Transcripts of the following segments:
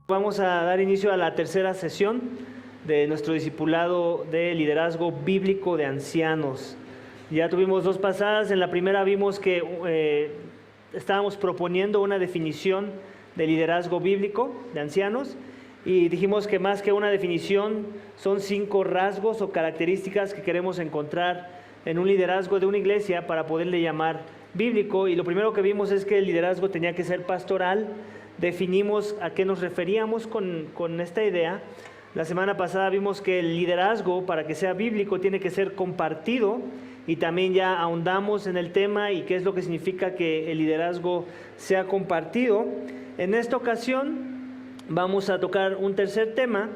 Vamos a dar inicio a la tercera sesión de nuestro discipulado de liderazgo bíblico de ancianos. Ya tuvimos dos pasadas. En la primera vimos que estábamos proponiendo una definición de liderazgo bíblico de ancianos y dijimos que más que una definición son 5 rasgos o características que queremos encontrar en un liderazgo de una iglesia para poderle llamar bíblico. Y lo primero que vimos es que el liderazgo tenía que ser pastoral. Definimos a qué nos referíamos con esta idea. La semana pasada vimos que el liderazgo, para que sea bíblico, tiene que ser compartido, y también ya ahondamos en el tema y qué es lo que significa que el liderazgo sea compartido. En esta ocasión vamos a tocar un tercer tema,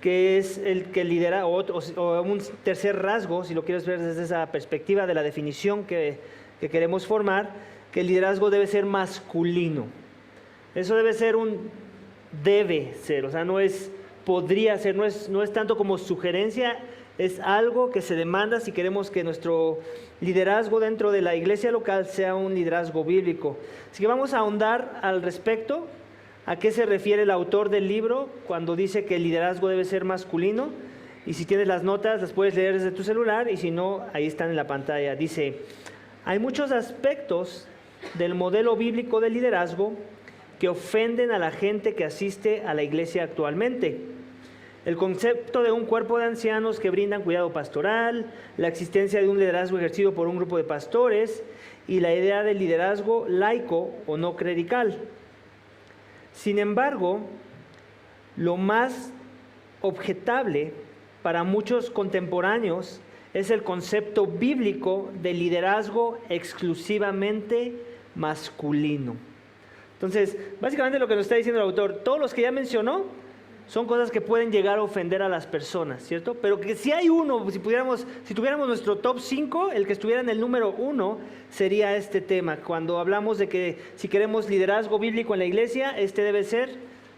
que es el que lidera, o un tercer rasgo, si lo quieres ver desde esa perspectiva de la definición que queremos formar, que el liderazgo debe ser masculino. Eso debe ser debe ser, o sea, no es podría ser, no es tanto como sugerencia, es algo que se demanda si queremos que nuestro liderazgo dentro de la iglesia local sea un liderazgo bíblico. Así que vamos a ahondar al respecto, a qué se refiere el autor del libro cuando dice que el liderazgo debe ser masculino. Y si tienes las notas, las puedes leer desde tu celular, y si no, ahí están en la pantalla. Dice: hay muchos aspectos del modelo bíblico de liderazgo que ofenden a la gente que asiste a la iglesia actualmente. El concepto de un cuerpo de ancianos que brindan cuidado pastoral, la existencia de un liderazgo ejercido por un grupo de pastores y la idea del liderazgo laico o no clerical. Sin embargo, lo más objetable para muchos contemporáneos es el concepto bíblico de liderazgo exclusivamente masculino. Entonces, básicamente lo que nos está diciendo el autor, todos los que ya mencionó son cosas que pueden llegar a ofender a las personas, ¿cierto? Pero que si hay uno, si tuviéramos nuestro top 5, el que estuviera en el número 1 sería este tema. Cuando hablamos de que si queremos liderazgo bíblico en la iglesia, este debe ser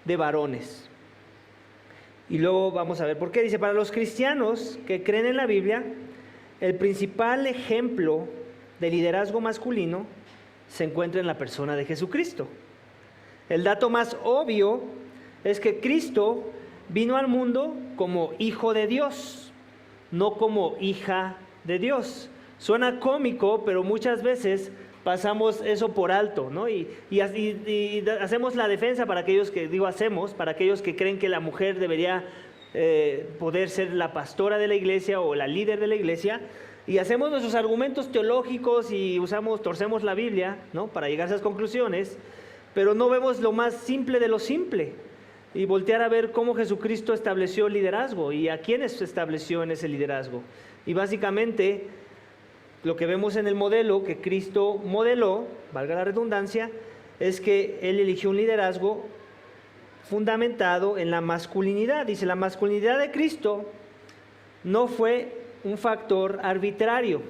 de varones. Y luego vamos a ver por qué. Dice: para los cristianos que creen en la Biblia, el principal ejemplo de liderazgo masculino se encuentra en la persona de Jesucristo. El dato más obvio es que Cristo vino al mundo como hijo de Dios, no como hija de Dios. Suena cómico, pero muchas veces pasamos eso por alto, ¿no? Y hacemos la defensa para aquellos para aquellos que creen que la mujer debería poder ser la pastora de la iglesia o la líder de la iglesia. Y hacemos nuestros argumentos teológicos y torcemos la Biblia, ¿no?, para llegar a esas conclusiones, pero no vemos lo más simple de lo simple y voltear a ver cómo Jesucristo estableció el liderazgo y a quiénes estableció en ese liderazgo. Y básicamente lo que vemos en el modelo que Cristo modeló, valga la redundancia, es que Él eligió un liderazgo fundamentado en la masculinidad. Dice: la masculinidad de Cristo no fue un factor arbitrario.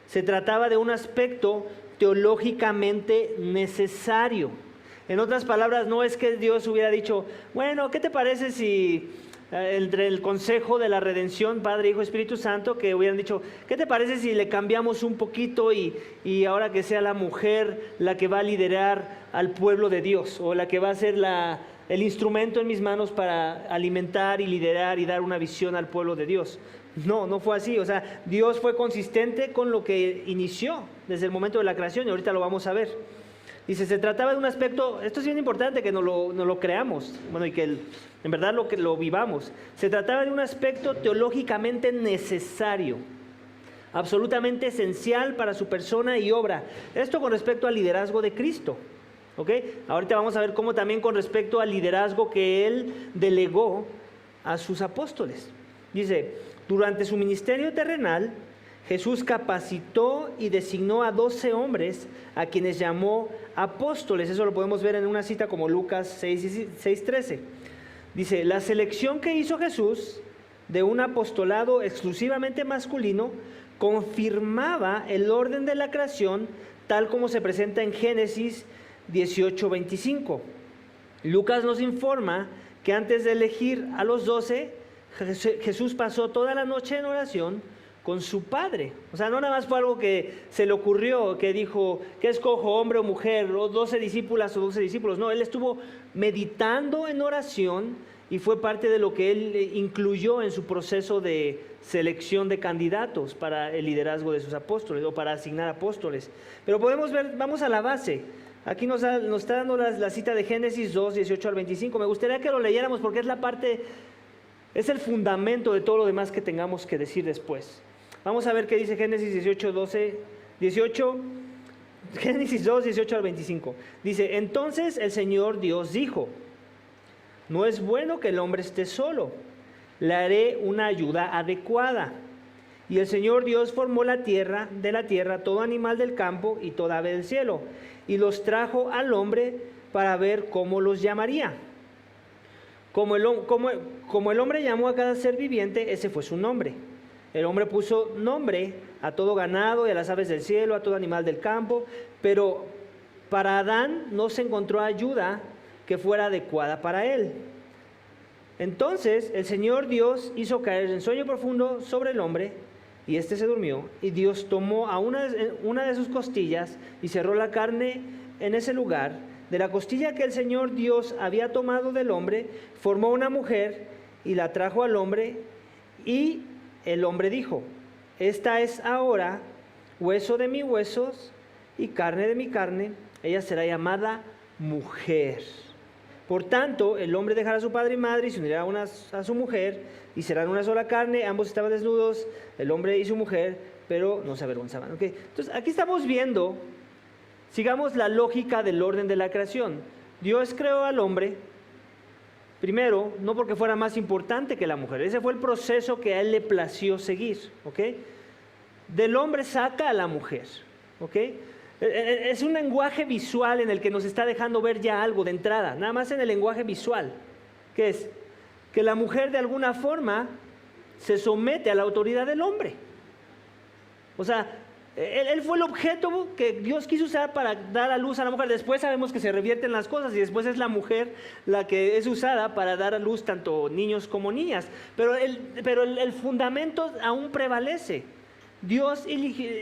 Se trataba de un aspecto teológicamente necesario. En otras palabras, no es que Dios hubiera dicho: bueno, ¿qué te parece si entre el consejo de la redención, Padre, Hijo, Espíritu Santo, que hubieran dicho: ¿qué te parece si le cambiamos un poquito y ahora que sea la mujer la que va a liderar al pueblo de Dios, o la que va a ser el instrumento en mis manos para alimentar y liderar y dar una visión al pueblo de Dios? No fue así. O sea, Dios fue consistente con lo que inició desde el momento de la creación, y ahorita lo vamos a ver. Dice: se trataba de un aspecto, esto es bien importante que no lo creamos, bueno, y que en verdad lo vivamos. Se trataba de un aspecto teológicamente necesario, absolutamente esencial para su persona y obra. Esto con respecto al liderazgo de Cristo, ¿ok? Ahorita vamos a ver cómo también con respecto al liderazgo que Él delegó a sus apóstoles. Dice: durante su ministerio terrenal, Jesús capacitó y designó a 12 hombres a quienes llamó apóstoles. Eso lo podemos ver en una cita como Lucas 6:13. Dice: la selección que hizo Jesús de un apostolado exclusivamente masculino confirmaba el orden de la creación tal como se presenta en Génesis 18:25. Lucas nos informa que antes de elegir a los 12, Jesús pasó toda la noche en oración con su padre. O sea, no nada más fue algo que se le ocurrió, que dijo, ¿qué escojo, hombre o mujer? O 12 discípulas o 12 discípulos. No, él estuvo meditando en oración y fue parte de lo que él incluyó en su proceso de selección de candidatos para el liderazgo de sus apóstoles o para asignar apóstoles. Pero podemos ver, vamos a la base. Aquí nos está dando la cita de Génesis 2, 18 al 25. Me gustaría que lo leyéramos porque es la parte, es el fundamento de todo lo demás que tengamos que decir después. Vamos a ver qué dice Génesis 18, Génesis 2, 18 al 25. Dice, entonces el Señor Dios dijo, no es bueno que el hombre esté solo, le haré una ayuda adecuada. Y el Señor Dios formó de la tierra todo animal del campo y toda ave del cielo, y los trajo al hombre para ver cómo los llamaría. Como el hombre llamó a cada ser viviente, ese fue su nombre. El hombre puso nombre a todo ganado y a las aves del cielo, a todo animal del campo, pero para Adán no se encontró ayuda que fuera adecuada para él. Entonces el Señor Dios hizo caer en sueño profundo sobre el hombre, y éste se durmió, y Dios tomó a una de sus costillas y cerró la carne en ese lugar. De la costilla que el Señor Dios había tomado del hombre, formó una mujer y la trajo al hombre, y el hombre dijo, esta es ahora hueso de mis huesos y carne de mi carne, ella será llamada mujer. Por tanto, el hombre dejará a su padre y madre y se unirá a su mujer y serán una sola carne. Ambos estaban desnudos, el hombre y su mujer, pero no se avergonzaban. ¿Okay? Entonces, aquí estamos viendo, sigamos la lógica del orden de la creación. Dios creó al hombre, primero, no porque fuera más importante que la mujer. Ese fue el proceso que a él le plació seguir. ¿Okay? Del hombre saca a la mujer. ¿Okay? Es un lenguaje visual en el que nos está dejando ver ya algo de entrada, nada más en el lenguaje visual, que es que la mujer de alguna forma se somete a la autoridad del hombre. O sea, él fue el objeto que Dios quiso usar para dar a luz a la mujer. Después sabemos que se revierten las cosas y después es la mujer la que es usada para dar a luz tanto niños como niñas. Pero el fundamento aún prevalece. Dios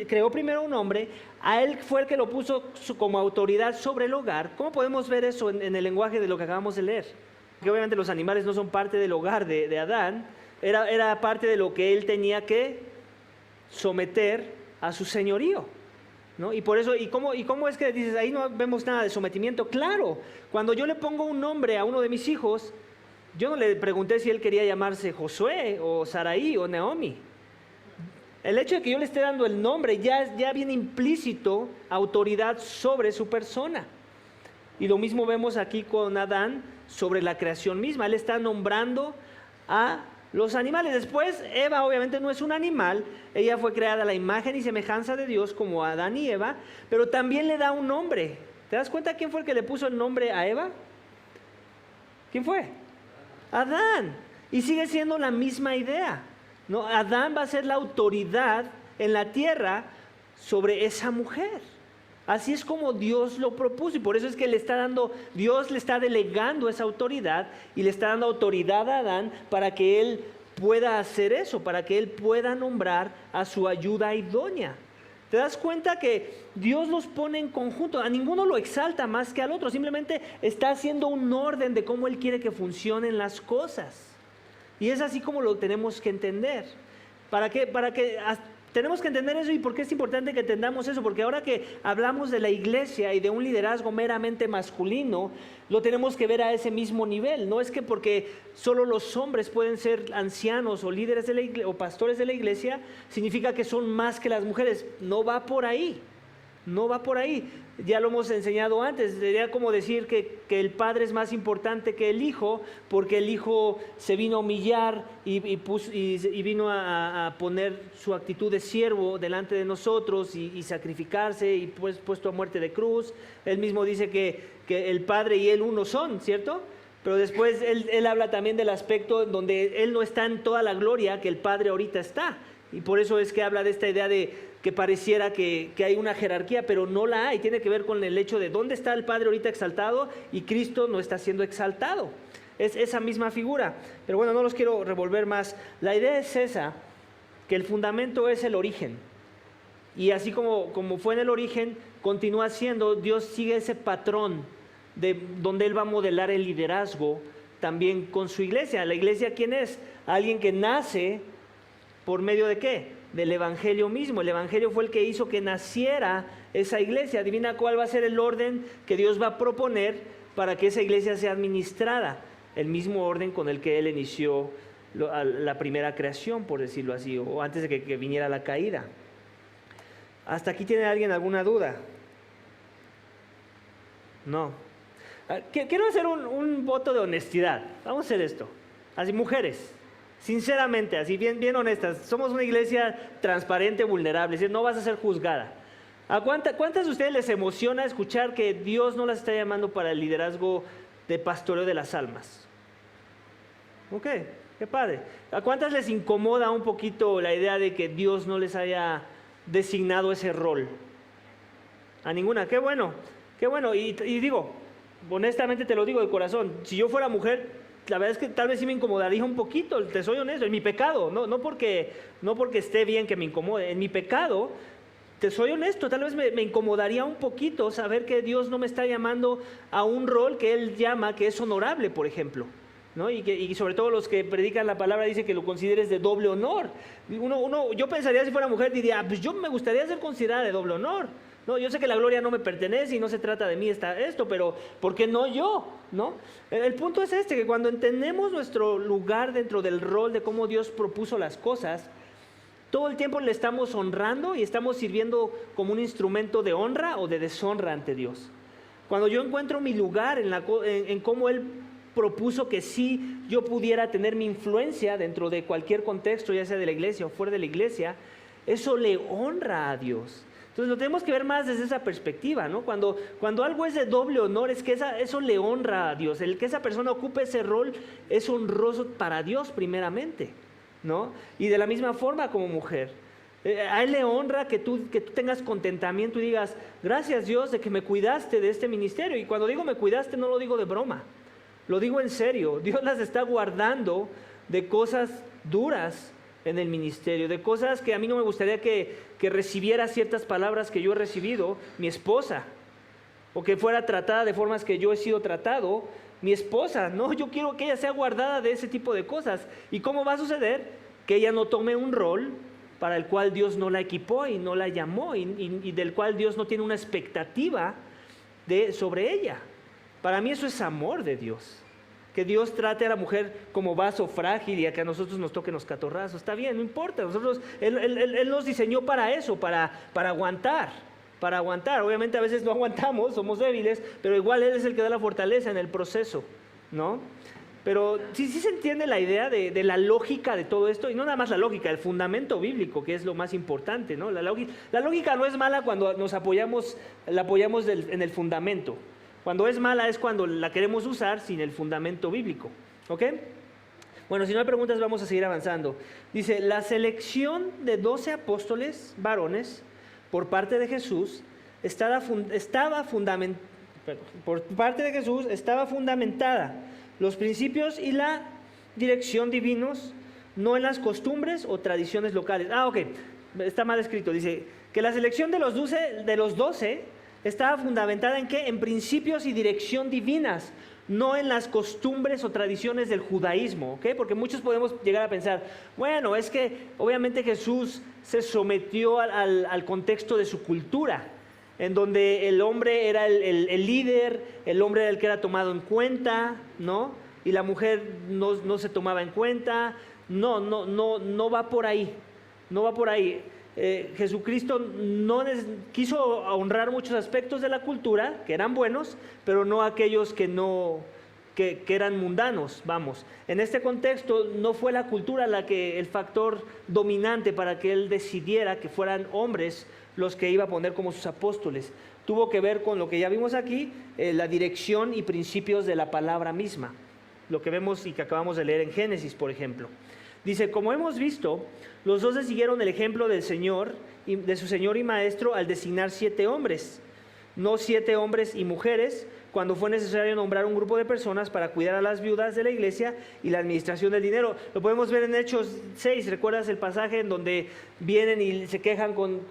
creó primero un hombre, a él fue el que lo puso como autoridad sobre el hogar. ¿Cómo podemos ver eso en el lenguaje de lo que acabamos de leer? Que obviamente los animales no son parte del hogar de Adán, era parte de lo que él tenía que someter a su señorío, ¿no? Y por eso, ¿cómo es que dices, ahí no vemos nada de sometimiento? Claro, cuando yo le pongo un nombre a uno de mis hijos, yo no le pregunté si él quería llamarse Josué o Saraí o Naomi. El hecho de que yo le esté dando el nombre ya viene implícito autoridad sobre su persona. Y lo mismo vemos aquí con Adán sobre la creación misma. Él está nombrando a los animales. Después, Eva obviamente no es un animal. Ella fue creada a la imagen y semejanza de Dios como Adán y Eva, pero también le da un nombre. ¿Te das cuenta quién fue el que le puso el nombre a Eva? ¿Quién fue? Adán. Y sigue siendo la misma idea. ¿No? Adán va a ser la autoridad en la tierra sobre esa mujer. Así es como Dios lo propuso y por eso es que Dios le está delegando esa autoridad y le está dando autoridad a Adán para que él pueda hacer eso, para que él pueda nombrar a su ayuda idónea. ¿Te das cuenta que Dios los pone en conjunto? A ninguno lo exalta más que al otro, simplemente está haciendo un orden de cómo él quiere que funcionen las cosas. Y es así como lo tenemos que entender. Tenemos que entender eso. ¿Y por qué es importante que entendamos eso? Porque ahora que hablamos de la iglesia y de un liderazgo meramente masculino, lo tenemos que ver a ese mismo nivel. No es que porque solo los hombres pueden ser ancianos o líderes de la iglesia, o pastores de la iglesia, significa que son más que las mujeres. No va por ahí. No va por ahí. Ya lo hemos enseñado antes. Sería como decir que el padre es más importante que el hijo, porque el hijo se vino a humillar y vino a poner su actitud de siervo delante de nosotros y sacrificarse y pues puesto a muerte de cruz. Él mismo dice que el padre y él uno son, ¿cierto? Pero después él habla también del aspecto donde él no está en toda la gloria que el padre ahorita está. Y por eso es que habla de esta idea de que pareciera que hay una jerarquía, pero no la hay. Tiene que ver con el hecho de dónde está el Padre ahorita exaltado y Cristo no está siendo exaltado. Es esa misma figura. Pero bueno, no los quiero revolver más. La idea es esa, que el fundamento es el origen. Y así como fue en el origen, continúa siendo, Dios sigue ese patrón de donde Él va a modelar el liderazgo también con su iglesia. ¿La iglesia quién es? Alguien que nace por medio de ¿qué? Del evangelio mismo. El evangelio fue el que hizo que naciera esa iglesia. Adivina cuál va a ser el orden que Dios va a proponer para que esa iglesia sea administrada. El mismo orden con el que Él inició la primera creación, por decirlo así, o antes de que viniera la caída. ¿Hasta aquí tiene alguien alguna duda? No. Quiero hacer un voto de honestidad. Vamos a hacer esto. Así, mujeres, sinceramente, así bien honestas. Somos una iglesia transparente, vulnerable. Es decir, no vas a ser juzgada. ¿A cuántas de ustedes les emociona escuchar que Dios no las está llamando para el liderazgo de pastoreo de las almas? Ok, qué padre. ¿A cuántas les incomoda un poquito la idea de que Dios no les haya designado ese rol? A ninguna. Qué bueno, qué bueno. Y digo, honestamente te lo digo de corazón, si yo fuera mujer, la verdad es que tal vez sí me incomodaría un poquito, te soy honesto, en mi pecado, no porque esté bien que me incomode, en mi pecado, te soy honesto, tal vez me incomodaría un poquito saber que Dios no me está llamando a un rol que Él llama que es honorable, por ejemplo, ¿no? Y sobre todo los que predican la palabra dicen que lo consideres de doble honor. Yo pensaría, si fuera mujer, diría, pues yo me gustaría ser considerada de doble honor. No, yo sé que la gloria no me pertenece y no se trata de mí esto, pero ¿por qué no yo? ¿No? El punto es que cuando entendemos nuestro lugar dentro del rol de cómo Dios propuso las cosas, todo el tiempo le estamos honrando y estamos sirviendo como un instrumento de honra o de deshonra ante Dios. Cuando yo encuentro mi lugar en cómo Él propuso que sí yo pudiera tener mi influencia dentro de cualquier contexto, ya sea de la iglesia o fuera de la iglesia, eso le honra a Dios. Entonces lo tenemos que ver más desde esa perspectiva, ¿no? Cuando algo es de doble honor, es que eso le honra a Dios. El que esa persona ocupe ese rol es honroso para Dios primeramente, ¿no? Y de la misma forma como mujer. A Él le honra que tú tengas contentamiento y digas, gracias Dios de que me cuidaste de este ministerio. Y cuando digo me cuidaste no lo digo de broma, lo digo en serio. Dios las está guardando de cosas duras en el ministerio, de cosas que a mí no me gustaría que recibiera ciertas palabras que yo he recibido, mi esposa, o que fuera tratada de formas que yo he sido tratado, mi esposa. No, yo quiero que ella sea guardada de ese tipo de cosas. ¿Y cómo va a suceder? Que ella no tome un rol para el cual Dios no la equipó y no la llamó y del cual Dios no tiene una expectativa sobre ella. Para mí eso es amor de Dios. Que Dios trate a la mujer como vaso frágil y a que a nosotros nos toquen los catorrazos. Está bien, no importa. Él nos diseñó para eso, para aguantar. Obviamente a veces no aguantamos, somos débiles, pero igual Él es el que da la fortaleza en el proceso, ¿no? Pero sí se entiende la idea de la lógica de todo esto, y no nada más la lógica, el fundamento bíblico, que es lo más importante, ¿no? La lógica no es mala cuando la apoyamos en el fundamento. Cuando es mala es cuando la queremos usar sin el fundamento bíblico, ¿ok? Bueno, si no hay preguntas vamos a seguir avanzando. Dice, la selección de 12 apóstoles varones por parte de Jesús estaba fundamentada los principios y la dirección divinos, no en las costumbres o tradiciones locales. Ok, está mal escrito. Dice que la selección de los 12 estaba fundamentada ¿en qué? En principios y dirección divinas, no en las costumbres o tradiciones del judaísmo, ¿ok? Porque muchos podemos llegar a pensar, bueno, es que obviamente Jesús se sometió al contexto de su cultura, en donde el hombre era el líder, el hombre era el que era tomado en cuenta, ¿no? Y la mujer no se tomaba en cuenta. No va por ahí, no va por ahí. Jesucristo quiso honrar muchos aspectos de la cultura que eran buenos, pero no aquellos que eran mundanos. Vamos, en este contexto no fue la cultura el factor dominante para que Él decidiera que fueran hombres los que iba a poner como sus apóstoles. Tuvo que ver con lo que ya vimos aquí, la dirección y principios de la palabra misma, lo que vemos y que acabamos de leer en Génesis, por ejemplo. Dice, como hemos visto, los 12 siguieron el ejemplo del Señor, de su Señor y Maestro, al designar 7 hombres. No 7 hombres y mujeres, cuando fue necesario nombrar un grupo de personas para cuidar a las viudas de la iglesia y la administración del dinero. Lo podemos ver en Hechos 6, ¿recuerdas el pasaje en donde vienen y se quejan con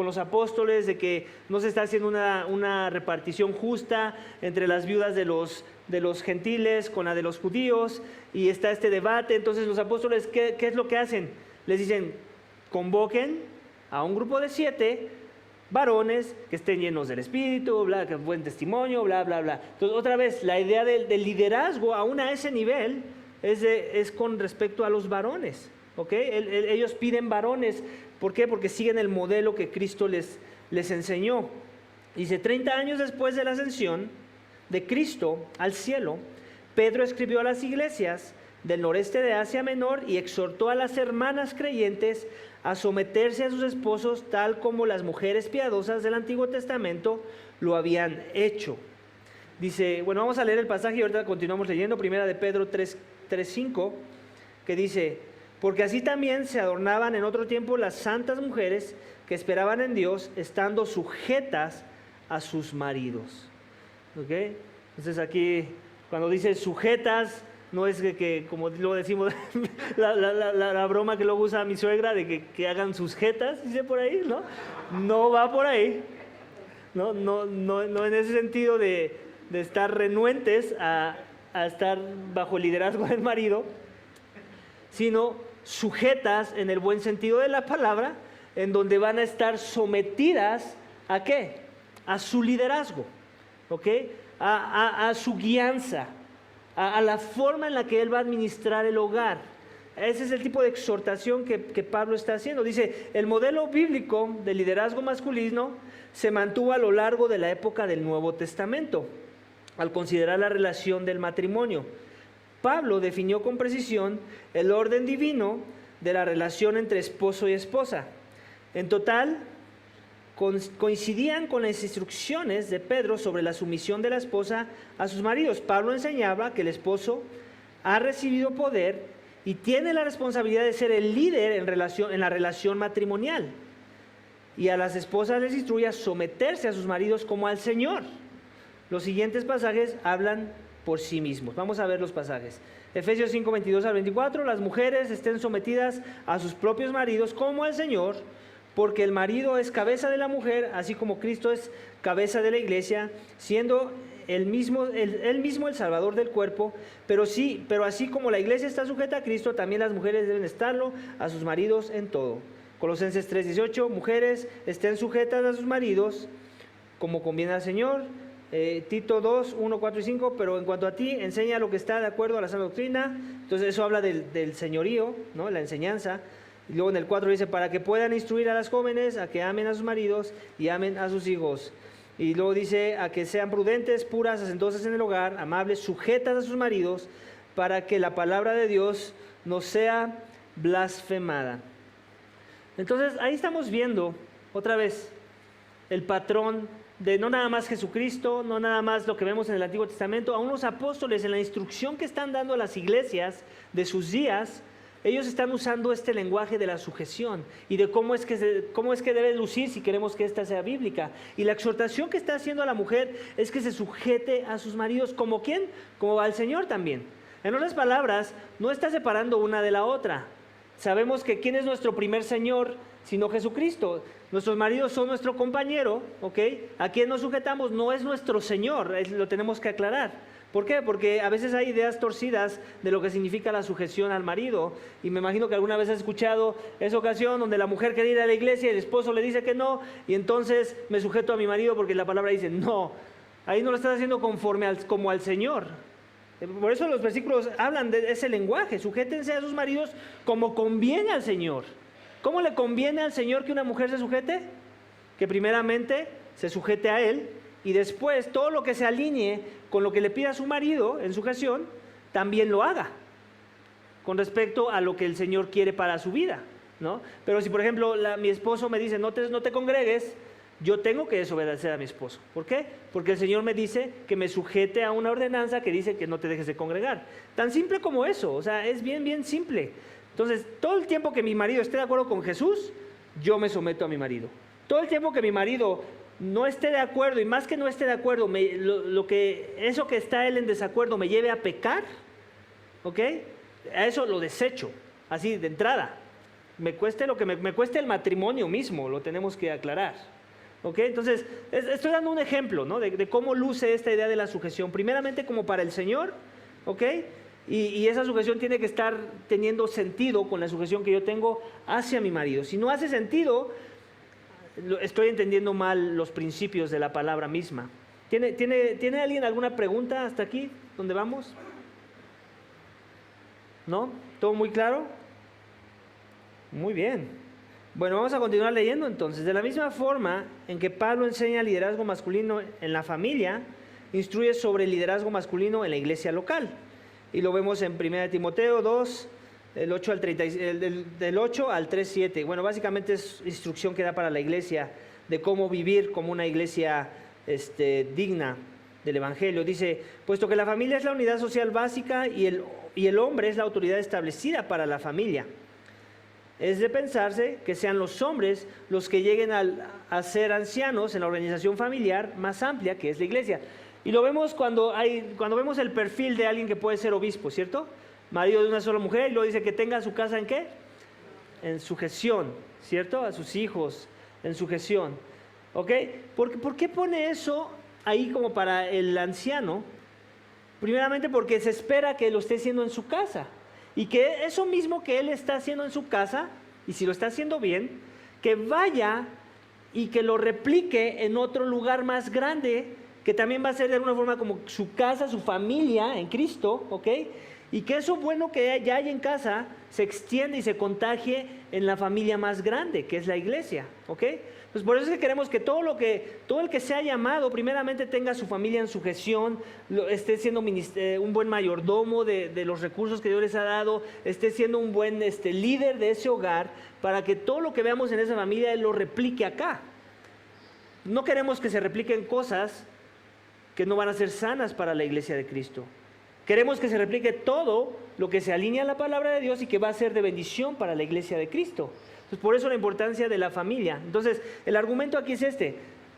los apóstoles de que no se está haciendo una repartición justa entre las viudas de los gentiles con la de los judíos, y está este debate? Entonces los apóstoles, ¿qué es lo que hacen? Les dicen, convoquen a un grupo de 7 varones que estén llenos del Espíritu, bla, que buen testimonio, bla, bla, bla. Entonces, otra vez, la idea del liderazgo, aún a ese nivel, es con respecto a los varones, ¿ok? Ellos piden varones. ¿Por qué? Porque siguen el modelo que Cristo les enseñó. Dice, 30 años después de la ascensión de Cristo al cielo, Pedro escribió a las iglesias del noreste de Asia Menor y exhortó a las hermanas creyentes a someterse a sus esposos tal como las mujeres piadosas del Antiguo Testamento lo habían hecho. Dice, bueno, vamos a leer el pasaje y ahorita continuamos leyendo, primera de Pedro 3:5, que dice, porque así también se adornaban en otro tiempo las santas mujeres que esperaban en Dios, estando sujetas a sus maridos. ¿Ok? Entonces aquí, cuando dice sujetas, no es que como luego decimos, la broma que luego usa mi suegra de que hagan sus jetas, dice por ahí, ¿no? No va por ahí, no en ese sentido de estar renuentes a estar bajo el liderazgo del marido, sino sujetas en el buen sentido de la palabra, en donde van a estar sometidas ¿a qué? A su liderazgo, ¿ok? A su guianza, a la forma en la que él va a administrar el hogar. Ese es el tipo de exhortación que Pablo está haciendo. Dice, el modelo bíblico del liderazgo masculino se mantuvo a lo largo de la época del Nuevo Testamento, al considerar la relación del matrimonio. Pablo definió con precisión el orden divino de la relación entre esposo y esposa. En total, coincidían con las instrucciones de Pedro sobre la sumisión de la esposa a sus maridos. Pablo enseñaba que el esposo ha recibido poder y tiene la responsabilidad de ser el líder en la relación matrimonial. Y a las esposas les instruye a someterse a sus maridos como al Señor. Los siguientes pasajes hablan por sí mismos. Vamos a ver los pasajes. Efesios 5, 22 al 24. Las mujeres estén sometidas a sus propios maridos como al Señor, porque el marido es cabeza de la mujer, así como Cristo es cabeza de la iglesia, siendo él mismo el Salvador del cuerpo. Pero así como la iglesia está sujeta a Cristo, también las mujeres deben estarlo a sus maridos en todo. Colosenses 3:18, mujeres estén sujetas a sus maridos, como conviene al Señor. Tito 2, 1, 4 y 5, pero en cuanto a ti, enseña lo que está de acuerdo a la sana doctrina. Entonces eso habla del señorío, ¿no? La enseñanza. Y luego en el 4 dice, para que puedan instruir a las jóvenes a que amen a sus maridos y amen a sus hijos. Y luego dice, a que sean prudentes, puras, hacendosas en el hogar, amables, sujetas a sus maridos, para que la palabra de Dios no sea blasfemada. Entonces ahí estamos viendo otra vez el patrón de no nada más Jesucristo, no nada más lo que vemos en el Antiguo Testamento, a unos apóstoles en la instrucción que están dando a las iglesias de sus días. Ellos están usando este lenguaje de la sujeción y de cómo es que debe lucir si queremos que esta sea bíblica. Y la exhortación que está haciendo a la mujer es que se sujete a sus maridos. ¿Como quién? Como al Señor también. En otras palabras, no está separando una de la otra. Sabemos que ¿quién es nuestro primer Señor sino Jesucristo? Nuestros maridos son nuestro compañero, ¿ok? A quien nos sujetamos no es nuestro Señor, lo tenemos que aclarar. ¿Por qué? Porque a veces hay ideas torcidas de lo que significa la sujeción al marido. Y me imagino que alguna vez has escuchado esa ocasión donde la mujer quiere ir a la iglesia y el esposo le dice que no, y entonces me sujeto a mi marido porque la palabra dice no. Ahí no lo estás haciendo como al Señor. Por eso los versículos hablan de ese lenguaje. Sujétense a sus maridos como conviene al Señor. ¿Cómo le conviene al Señor que una mujer se sujete? Que primeramente se sujete a Él, y después todo lo que se alinee con lo que le pida a su marido en sujeción, también lo haga con respecto a lo que el Señor quiere para su vida, ¿no? Pero si por ejemplo mi esposo me dice no te congregues, yo tengo que desobedecer a mi esposo. ¿Por qué? Porque el Señor me dice que me sujete a una ordenanza que dice que no te dejes de congregar. Tan simple como eso, o sea, es bien, bien simple. Entonces, todo el tiempo que mi marido esté de acuerdo con Jesús, yo me someto a mi marido. Todo el tiempo que mi marido no esté de acuerdo, y más que no esté de acuerdo, eso que está él en desacuerdo me lleve a pecar, ¿ok? A eso lo desecho, así de entrada. Me cueste lo que me cueste el matrimonio mismo, lo tenemos que aclarar. ¿Ok? Entonces, estoy dando un ejemplo, ¿no? de cómo luce esta idea de la sujeción. Primeramente como para el Señor, ¿ok? Y esa sujeción tiene que estar teniendo sentido con la sujeción que yo tengo hacia mi marido. Si no hace sentido, estoy entendiendo mal los principios de la palabra misma. ¿Tiene alguien alguna pregunta hasta aquí? ¿Dónde vamos? ¿No? ¿Todo muy claro? Muy bien. Bueno, vamos a continuar leyendo entonces. De la misma forma en que Pablo enseña liderazgo masculino en la familia, instruye sobre el liderazgo masculino en la iglesia local. Y lo vemos en 1 Timoteo 2, del 8 al 3:7. Bueno, básicamente es instrucción que da para la iglesia de cómo vivir como una iglesia digna del Evangelio. Dice, puesto que la familia es la unidad social básica y el hombre es la autoridad establecida para la familia. Es de pensarse que sean los hombres los que lleguen a ser ancianos en la organización familiar más amplia que es la iglesia. Y lo vemos cuando vemos el perfil de alguien que puede ser obispo, ¿cierto? Marido de una sola mujer, y luego dice que tenga su casa ¿en qué? En sujeción, ¿cierto? A sus hijos, en sujeción. ¿Ok? ¿Por qué pone eso ahí como para el anciano? Primeramente porque se espera que lo esté haciendo en su casa. Y que eso mismo que él está haciendo en su casa, y si lo está haciendo bien, que vaya y que lo replique en otro lugar más grande, que también va a ser de alguna forma como su casa, su familia en Cristo, ¿ok? Y que eso bueno que ya hay en casa se extiende y se contagie en la familia más grande, que es la iglesia, ¿ok? Pues por eso es que queremos que todo el que sea llamado, primeramente tenga su familia en sujeción, esté siendo un buen mayordomo de los recursos que Dios les ha dado, esté siendo un buen líder de ese hogar, para que todo lo que veamos en esa familia Él lo replique acá. No queremos que se repliquen cosas que no van a ser sanas para la iglesia de Cristo. Queremos que se replique todo lo que se alinea a la palabra de Dios y que va a ser de bendición para la iglesia de Cristo. Entonces, por eso la importancia de la familia. Entonces, el argumento aquí es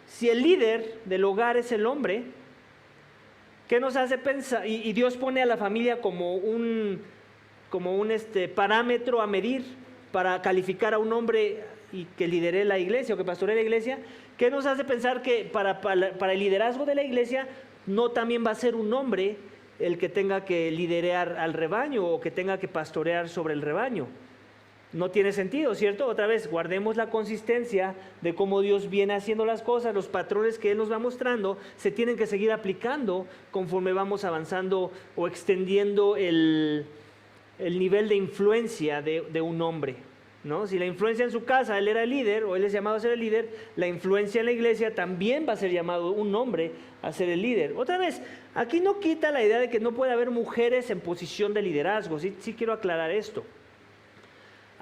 si el líder del hogar es el hombre, ¿qué nos hace pensar? Y Dios pone a la familia como un parámetro a medir para calificar a un hombre y que lidere la iglesia o que pastoree la iglesia. ¿Qué nos hace pensar que para el liderazgo de la iglesia no también va a ser un hombre el que tenga que liderar al rebaño o que tenga que pastorear sobre el rebaño? No tiene sentido, ¿cierto? Otra vez, guardemos la consistencia de cómo Dios viene haciendo las cosas, los patrones que Él nos va mostrando, se tienen que seguir aplicando conforme vamos avanzando o extendiendo el nivel de influencia de un hombre, ¿no? Si la influencia en su casa, él era el líder o él es llamado a ser el líder, la influencia en la iglesia también va a ser llamado un hombre a ser el líder. Otra vez, aquí no quita la idea de que no puede haber mujeres en posición de liderazgo, sí quiero aclarar esto.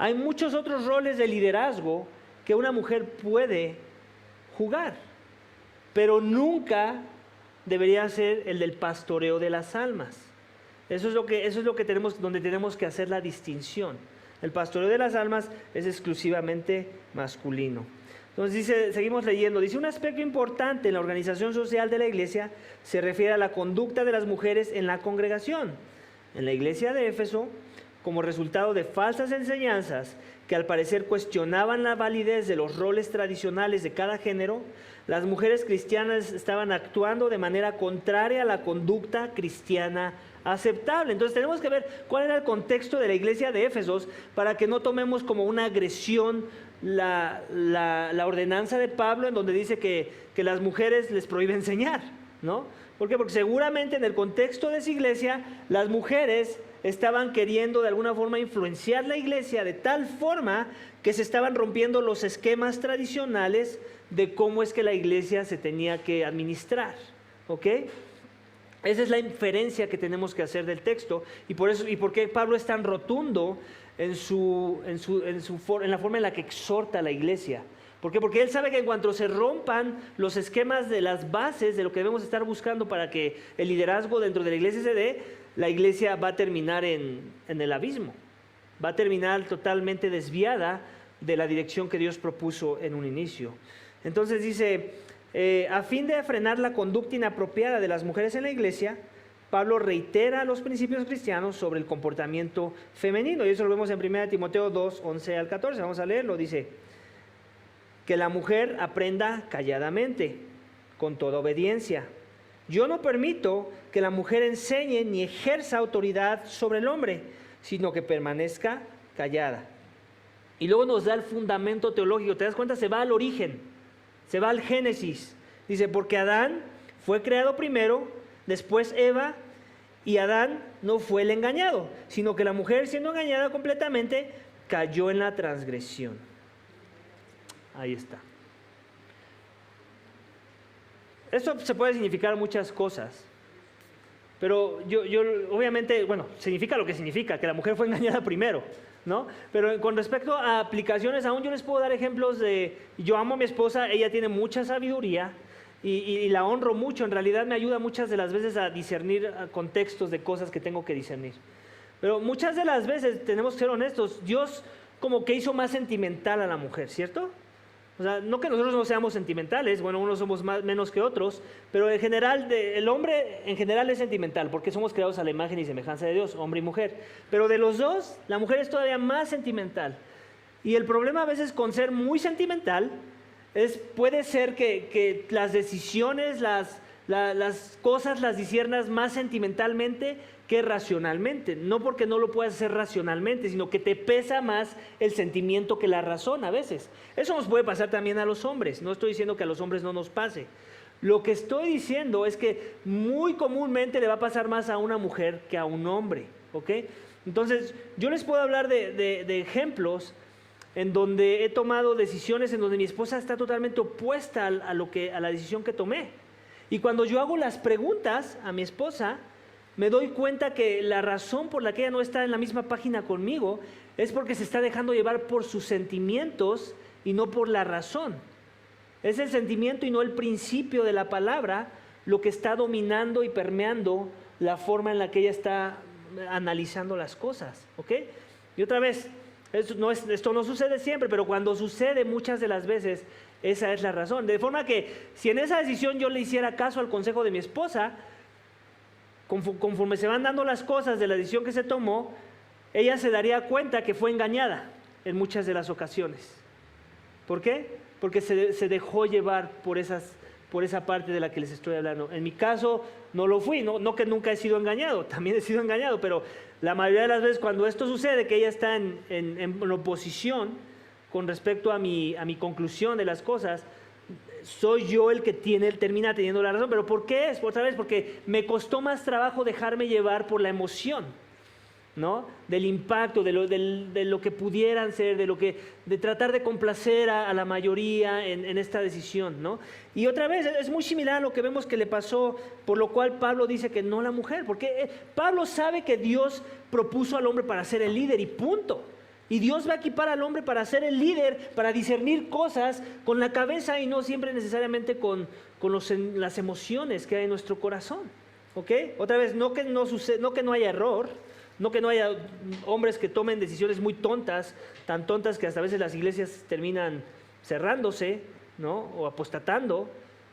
Hay muchos otros roles de liderazgo que una mujer puede jugar, pero nunca debería ser el del pastoreo de las almas. Eso es lo que donde tenemos que hacer la distinción. El pastoreo de las almas es exclusivamente masculino. Entonces seguimos leyendo, dice, un aspecto importante en la organización social de la iglesia se refiere a la conducta de las mujeres en la congregación. En la iglesia de Éfeso, como resultado de falsas enseñanzas que al parecer cuestionaban la validez de los roles tradicionales de cada género, las mujeres cristianas estaban actuando de manera contraria a la conducta cristiana aceptable. Entonces tenemos que ver cuál era el contexto de la iglesia de Éfesos para que no tomemos como una agresión la ordenanza de Pablo en donde dice que las mujeres les prohíbe enseñar, ¿no? ¿Por qué? Porque seguramente en el contexto de esa iglesia las mujeres estaban queriendo de alguna forma influenciar la iglesia de tal forma que se estaban rompiendo los esquemas tradicionales de cómo es que la iglesia se tenía que administrar, ¿ok? Esa es la inferencia que tenemos que hacer del texto y por qué Pablo es tan rotundo en la forma en la que exhorta a la iglesia. ¿Por qué? Porque él sabe que en cuanto se rompan los esquemas de las bases de lo que debemos estar buscando para que el liderazgo dentro de la iglesia se dé, la iglesia va a terminar en el abismo, va a terminar totalmente desviada de la dirección que Dios propuso en un inicio. Entonces dice, A fin de frenar la conducta inapropiada de las mujeres en la iglesia, Pablo reitera los principios cristianos sobre el comportamiento femenino. Y eso lo vemos en 1 Timoteo 2, 11 al 14. Vamos a leerlo. Dice, que la mujer aprenda calladamente, con toda obediencia. Yo no permito que la mujer enseñe ni ejerza autoridad sobre el hombre, sino que permanezca callada. Y luego nos da el fundamento teológico. ¿Te das cuenta? Se va al origen, se va al Génesis. Dice, porque Adán fue creado primero, después Eva, y Adán no fue el engañado, sino que la mujer, siendo engañada completamente, cayó en la transgresión. Ahí está. Esto se puede significar muchas cosas, pero yo obviamente, bueno, significa lo que significa, que la mujer fue engañada primero, ¿no? Pero con respecto a aplicaciones, aún yo les puedo dar ejemplos de, yo amo a mi esposa, ella tiene mucha sabiduría y la honro mucho, en realidad me ayuda muchas de las veces a discernir contextos de cosas que tengo que discernir. Pero muchas de las veces, tenemos que ser honestos, Dios como que hizo más sentimental a la mujer, ¿cierto? O sea, no que nosotros no seamos sentimentales, bueno, unos somos menos que otros, pero en general, el hombre en general es sentimental, porque somos creados a la imagen y semejanza de Dios, hombre y mujer. Pero de los dos, la mujer es todavía más sentimental. Y el problema a veces con ser muy sentimental puede ser que las decisiones, las cosas las disciernas más sentimentalmente que racionalmente. No porque no lo puedas hacer racionalmente, sino que te pesa más el sentimiento que la razón a veces. Eso nos puede pasar también a los hombres. No estoy diciendo que a los hombres no nos pase. Lo que estoy diciendo es que muy comúnmente le va a pasar más a una mujer que a un hombre, ¿ok? Entonces, yo les puedo hablar de ejemplos en donde he tomado decisiones en donde mi esposa está totalmente opuesta a la decisión que tomé. Y cuando yo hago las preguntas a mi esposa, me doy cuenta que la razón por la que ella no está en la misma página conmigo es porque se está dejando llevar por sus sentimientos y no por la razón. Es el sentimiento y no el principio de la palabra lo que está dominando y permeando la forma en la que ella está analizando las cosas, ¿ok? Y otra vez, esto no sucede siempre, pero cuando sucede muchas de las veces, esa es la razón. De forma que si en esa decisión yo le hiciera caso al consejo de mi esposa, conforme se van dando las cosas de la decisión que se tomó, ella se daría cuenta que fue engañada en muchas de las ocasiones. ¿Por qué? Porque se dejó llevar por esa parte de la que les estoy hablando. En mi caso no lo fui, no que nunca he sido engañado, también he sido engañado, pero la mayoría de las veces cuando esto sucede, que ella está en oposición con respecto a mi conclusión de las cosas, soy yo el que termina teniendo la razón. ¿Pero por qué es? Otra vez, porque me costó más trabajo dejarme llevar por la emoción, ¿no? Del impacto, de lo que pudieran ser, de tratar de complacer a la mayoría en esta decisión, ¿no? Y otra vez, es muy similar a lo que vemos que le pasó, por lo cual Pablo dice que no la mujer, porque Pablo sabe que Dios propuso al hombre para ser el líder y punto. Y Dios va a equipar al hombre para ser el líder, para discernir cosas con la cabeza y no siempre necesariamente con las emociones que hay en nuestro corazón, ¿ok? Otra vez, no que no haya error, no que no haya hombres que tomen decisiones muy tontas, tan tontas que hasta a veces las iglesias terminan cerrándose, ¿no? O apostatando,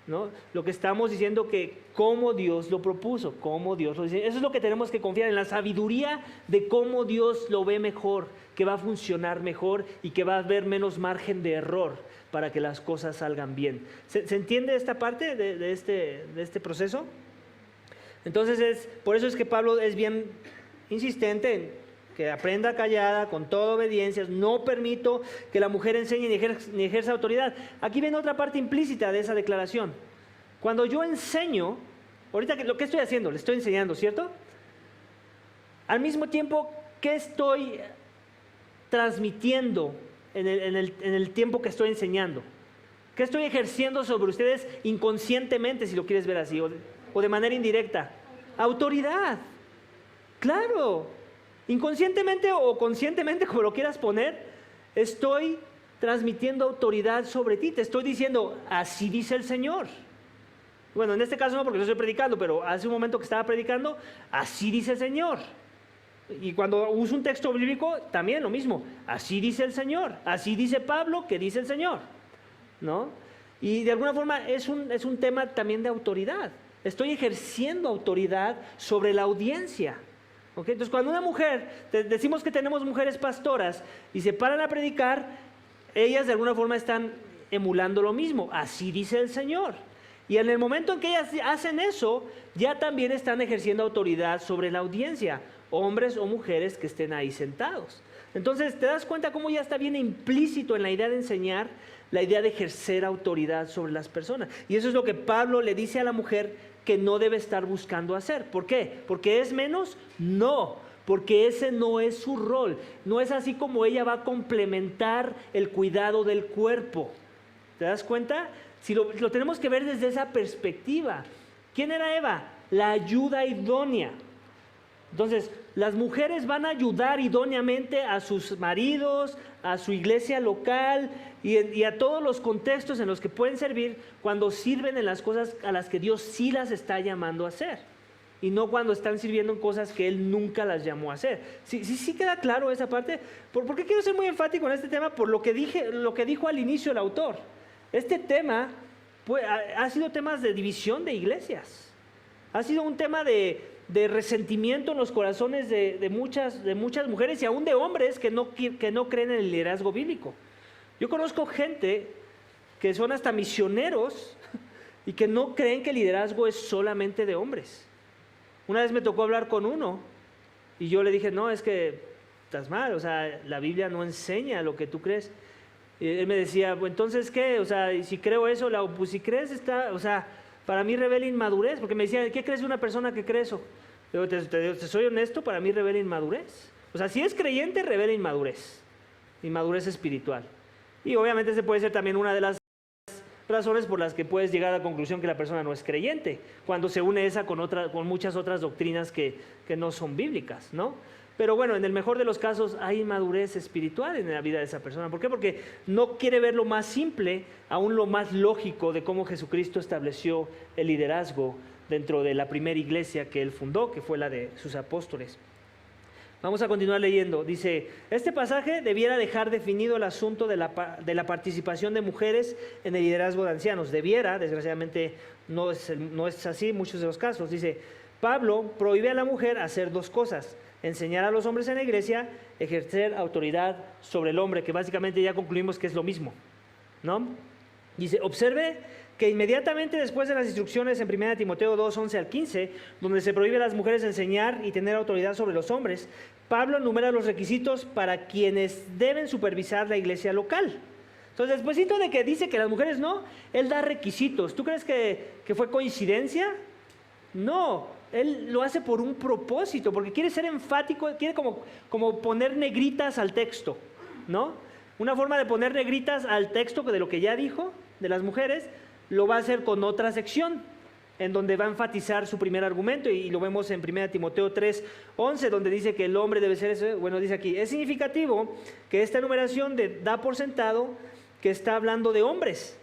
¿no? Lo que estamos diciendo que cómo Dios lo propuso, cómo Dios lo dice. Eso es lo que tenemos que confiar en la sabiduría de cómo Dios lo ve mejor, que va a funcionar mejor y que va a haber menos margen de error para que las cosas salgan bien. ¿Se entiende esta parte de este proceso? Entonces por eso es que Pablo es bien insistente en que aprenda callada, con toda obediencia. No permito que la mujer enseñe ni ejerza autoridad. Aquí viene otra parte implícita de esa declaración. Cuando yo enseño, ahorita lo que estoy haciendo, le estoy enseñando, ¿cierto? Al mismo tiempo, ¿qué estoy transmitiendo en el tiempo que estoy enseñando? ¿Qué estoy ejerciendo sobre ustedes inconscientemente, si lo quieres ver así, o de manera indirecta? Autoridad. Claro. Inconscientemente o conscientemente, como lo quieras poner, estoy transmitiendo autoridad sobre ti. Te estoy diciendo, así dice el Señor. Bueno, en este caso no, porque no estoy predicando, pero hace un momento que estaba predicando, así dice el Señor. Y cuando uso un texto bíblico, también lo mismo. Así dice el Señor. Así dice Pablo, que dice el Señor, ¿no? Y de alguna forma es un tema también de autoridad. Estoy ejerciendo autoridad sobre la audiencia. ¿Okay? Entonces, cuando una mujer, decimos que tenemos mujeres pastoras y se paran a predicar, ellas de alguna forma están emulando lo mismo. Así dice el Señor. Y en el momento en que ellas hacen eso, ya también están ejerciendo autoridad sobre la audiencia, hombres o mujeres que estén ahí sentados. Entonces, ¿te das cuenta cómo ya está bien implícito en la idea de enseñar, la idea de ejercer autoridad sobre las personas? Y eso es lo que Pablo le dice a la mujer que no debe estar buscando hacer. ¿Por qué? ¿Porque es menos? No, porque ese no es su rol. No es así como ella va a complementar el cuidado del cuerpo. ¿Te das cuenta? Si lo tenemos que ver desde esa perspectiva. ¿Quién era Eva? La ayuda idónea. Entonces, las mujeres van a ayudar idóneamente a sus maridos, a su iglesia local y a todos los contextos en los que pueden servir cuando sirven en las cosas a las que Dios sí las está llamando a hacer. Y no cuando están sirviendo en cosas que Él nunca las llamó a hacer. ¿Sí queda claro esa parte? ¿Por qué quiero ser muy enfático en este tema? Por lo que dijo al inicio el autor. Este tema ha sido temas de división de iglesias. Ha sido un tema de resentimiento en los corazones de muchas mujeres y aún de hombres que no creen en el liderazgo bíblico. Yo conozco gente que son hasta misioneros y que no creen que el liderazgo es solamente de hombres. Una vez me tocó hablar con uno y yo le dije, no, es que estás mal, o sea, la Biblia no enseña lo que tú crees. Y él me decía, pues entonces, ¿qué? O sea, si creo eso, pues si crees o sea, para mí revela inmadurez, porque me decía, ¿qué crees de una persona que cree eso? Yo te soy honesto, para mí revela inmadurez. O sea, si es creyente, revela inmadurez espiritual. Y obviamente ese puede ser también una de las razones por las que puedes llegar a la conclusión que la persona no es creyente, cuando se une esa con muchas otras doctrinas que no son bíblicas, ¿no? Pero bueno, en el mejor de los casos hay inmadurez espiritual en la vida de esa persona. ¿Por qué? Porque no quiere ver lo más simple, aún lo más lógico de cómo Jesucristo estableció el liderazgo dentro de la primera iglesia que Él fundó, que fue la de sus apóstoles. Vamos a continuar leyendo. Dice, este pasaje debiera dejar definido el asunto de la participación de mujeres en el liderazgo de ancianos. Debiera, desgraciadamente no es así en muchos de los casos. Dice, Pablo prohíbe a la mujer hacer dos cosas: enseñar a los hombres en la iglesia, ejercer autoridad sobre el hombre, que básicamente ya concluimos que es lo mismo, ¿no? Dice, observe que inmediatamente después de las instrucciones en 1 Timoteo 2, 11 al 15, donde se prohíbe a las mujeres enseñar y tener autoridad sobre los hombres, Pablo enumera los requisitos para quienes deben supervisar la iglesia local. Entonces, despuésito de que dice que las mujeres no, él da requisitos. ¿Tú crees que fue coincidencia? No, él lo hace por un propósito, porque quiere ser enfático, quiere como poner negritas al texto, ¿no? Una forma de poner negritas al texto de lo que ya dijo de las mujeres, lo va a hacer con otra sección, en donde va a enfatizar su primer argumento, y lo vemos en 1 Timoteo 3, 11, donde dice que el hombre debe ser eso. Bueno, dice aquí, es significativo que esta enumeración da por sentado que está hablando de hombres.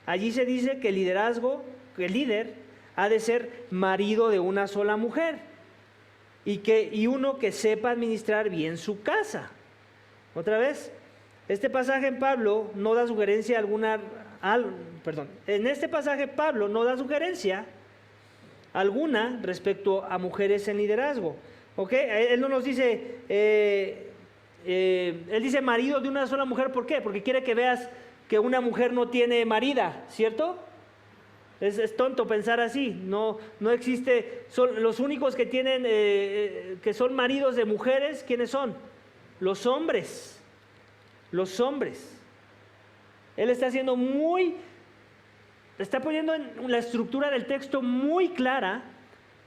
Allí se dice que el líder ha de ser marido de una sola mujer y uno que sepa administrar bien su casa. Otra vez, este pasaje en Pablo no da sugerencia alguna, en este pasaje Pablo no da sugerencia alguna respecto a mujeres en liderazgo. ¿Ok? Él no nos dice, él dice marido de una sola mujer. ¿Por qué? Porque quiere que veas que una mujer no tiene marida, ¿cierto? Es tonto pensar así. No existe. Son los únicos que tienen, que son maridos de mujeres. ¿Quiénes son? Los hombres. Los hombres. Él está está poniendo en la estructura del texto muy clara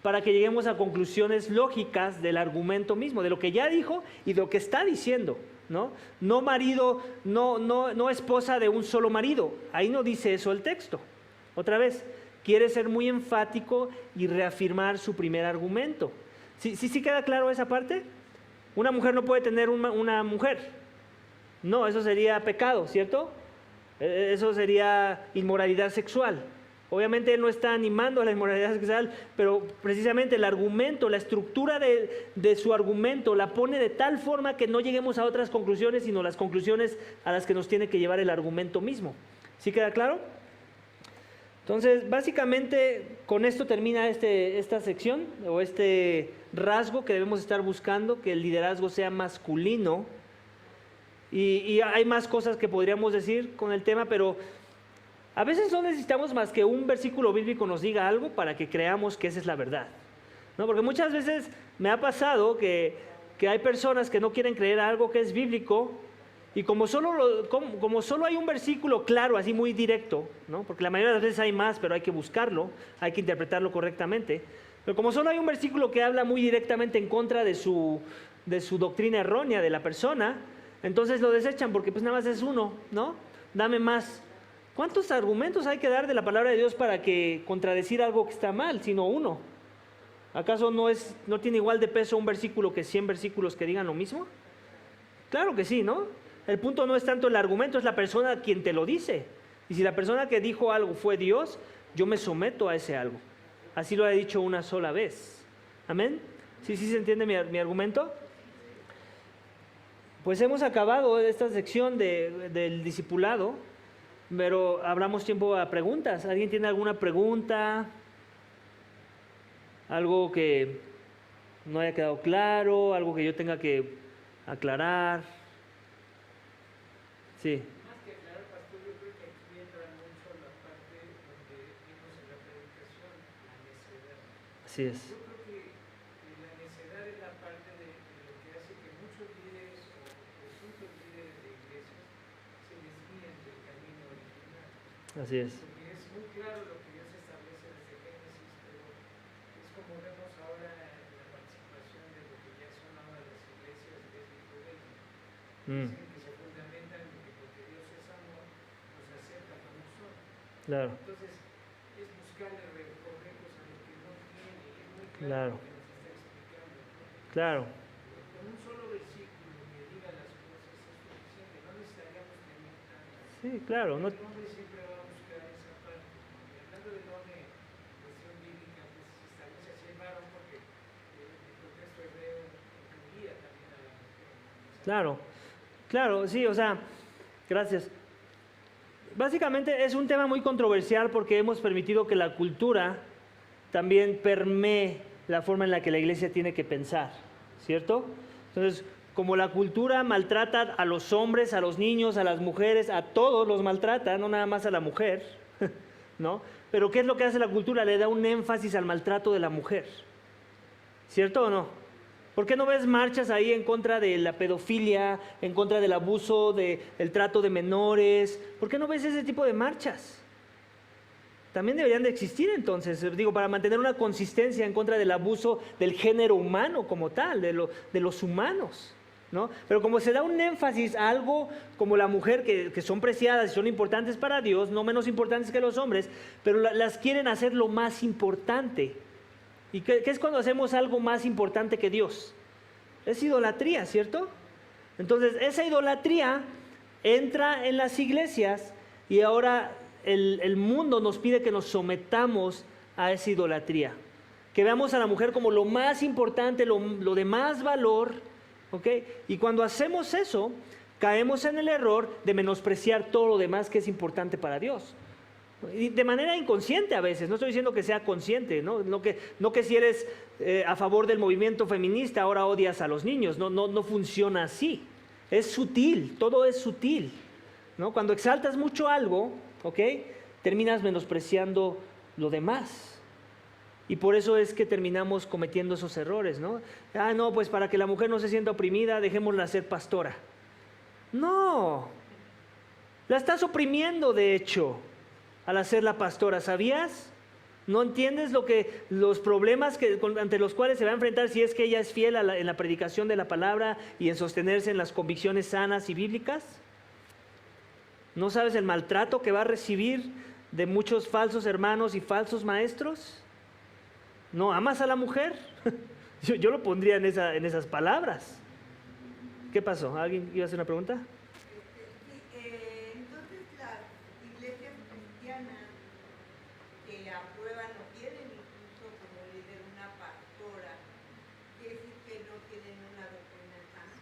para que lleguemos a conclusiones lógicas del argumento mismo, de lo que ya dijo y de lo que está diciendo, ¿no? No marido, no esposa de un solo marido. Ahí no dice eso el texto. Otra vez, quiere ser muy enfático y reafirmar su primer argumento. ¿Sí queda claro esa parte? Una mujer no puede tener una mujer. No, eso sería pecado, ¿cierto? Eso sería inmoralidad sexual. Obviamente él no está animando a la inmoralidad sexual, pero precisamente el argumento, la estructura de su argumento la pone de tal forma que no lleguemos a otras conclusiones, sino las conclusiones a las que nos tiene que llevar el argumento mismo. ¿Sí queda claro? Entonces, básicamente, con esto termina esta sección o este rasgo que debemos estar buscando, que el liderazgo sea masculino. Y hay más cosas que podríamos decir con el tema, pero a veces no necesitamos más que un versículo bíblico nos diga algo para que creamos que esa es la verdad, ¿no? Porque muchas veces me ha pasado que hay personas que no quieren creer algo que es bíblico, y como solo hay un versículo claro, así muy directo, ¿no? Porque la mayoría de las veces hay más, pero hay que buscarlo, hay que interpretarlo correctamente. Pero como solo hay un versículo que habla muy directamente en contra de su doctrina errónea de la persona, entonces lo desechan porque pues nada más es uno, ¿no? Dame más. ¿Cuántos argumentos hay que dar de la palabra de Dios para que contradecir algo que está mal, sino uno? ¿Acaso no tiene igual de peso un versículo que 100 versículos que digan lo mismo? Claro que sí, ¿no? El punto no es tanto el argumento, es la persona quien te lo dice. Y si la persona que dijo algo fue Dios, yo me someto a ese algo. Así lo he dicho una sola vez. ¿Amén? ¿Sí se entiende mi argumento? Pues hemos acabado esta sección del discipulado, pero abramos tiempo a preguntas. ¿Alguien tiene alguna pregunta? ¿Algo que no haya quedado claro? ¿Algo que yo tenga que aclarar? Sí. Más que aclarar, pastor, yo creo que aquí entra mucho la parte donde vimos en la predicación, la necedad. Así es. Yo creo que la necedad es la parte de lo que hace que muchos líderes o presuntos líderes de iglesias se desvíen del camino original. Así es. Porque es muy claro lo que Dios establece desde Génesis, pero es como vemos ahora en la participación de lo que ya son ahora las iglesias lésbico-gay. Que se fundamentan en que porque Dios es amor, nos acepta como son. Claro. Entonces, es buscarle recovecos a lo que no tiene, y es muy Claro. claro lo que nos está explicando, ¿no? Claro. Con un solo versículo que diga las cosas es suficiente, no necesitaríamos tener tantas. Sí, claro. No, El hombre siempre va a buscar esa parte. Y hablando del hombre, en cuestión bíblica, pues se establece así el varón porque el contexto hebreo incluía también a la mujer. claro. Claro, sí, o sea, gracias. Básicamente es un tema muy controversial porque hemos permitido que la cultura también permee la forma en la que la iglesia tiene que pensar, ¿cierto? Entonces, como la cultura maltrata a los hombres, a los niños, a las mujeres, a todos los maltrata, no nada más a la mujer, ¿no? Pero ¿qué es lo que hace la cultura? Le da un énfasis al maltrato de la mujer, ¿cierto o no? ¿Por qué no ves marchas ahí en contra de la pedofilia, en contra del abuso, del trato de menores? ¿Por qué no ves ese tipo de marchas? También deberían de existir entonces, digo, para mantener una consistencia en contra del abuso del género humano como tal, de los humanos, ¿no? Pero como se da un énfasis a algo como la mujer, que son preciadas y son importantes para Dios, no menos importantes que los hombres, pero las quieren hacer lo más importante. ¿Y qué es cuando hacemos algo más importante que Dios? Es idolatría, ¿cierto? Entonces, esa idolatría entra en las iglesias y ahora el mundo nos pide que nos sometamos a esa idolatría. Que veamos a la mujer como lo más importante, lo de más valor, ¿ok? Y cuando hacemos eso, caemos en el error de menospreciar todo lo demás que es importante para Dios. Y de manera inconsciente a veces, no estoy diciendo que sea consciente, no que si eres a favor del movimiento feminista ahora odias a los niños, no funciona así. Es sutil, todo es sutil, ¿no? Cuando exaltas mucho algo, ¿ok? Terminas menospreciando lo demás. Y por eso es que terminamos cometiendo esos errores, ¿no? No, pues para que la mujer no se sienta oprimida, dejémosla ser pastora. No, la estás oprimiendo de hecho al hacerla pastora, ¿sabías? ¿No entiendes los problemas ante los cuales se va a enfrentar si es que ella es fiel en la predicación de la palabra y en sostenerse en las convicciones sanas y bíblicas? ¿No sabes el maltrato que va a recibir de muchos falsos hermanos y falsos maestros? ¿No amas a la mujer? Yo lo pondría en esas palabras. ¿Qué pasó? ¿Alguien iba a hacer una pregunta? Entonces las iglesias cristianas que aprueban o quieren incluso como líder una pastora, ¿quiere decir que no tienen una doctrina sana?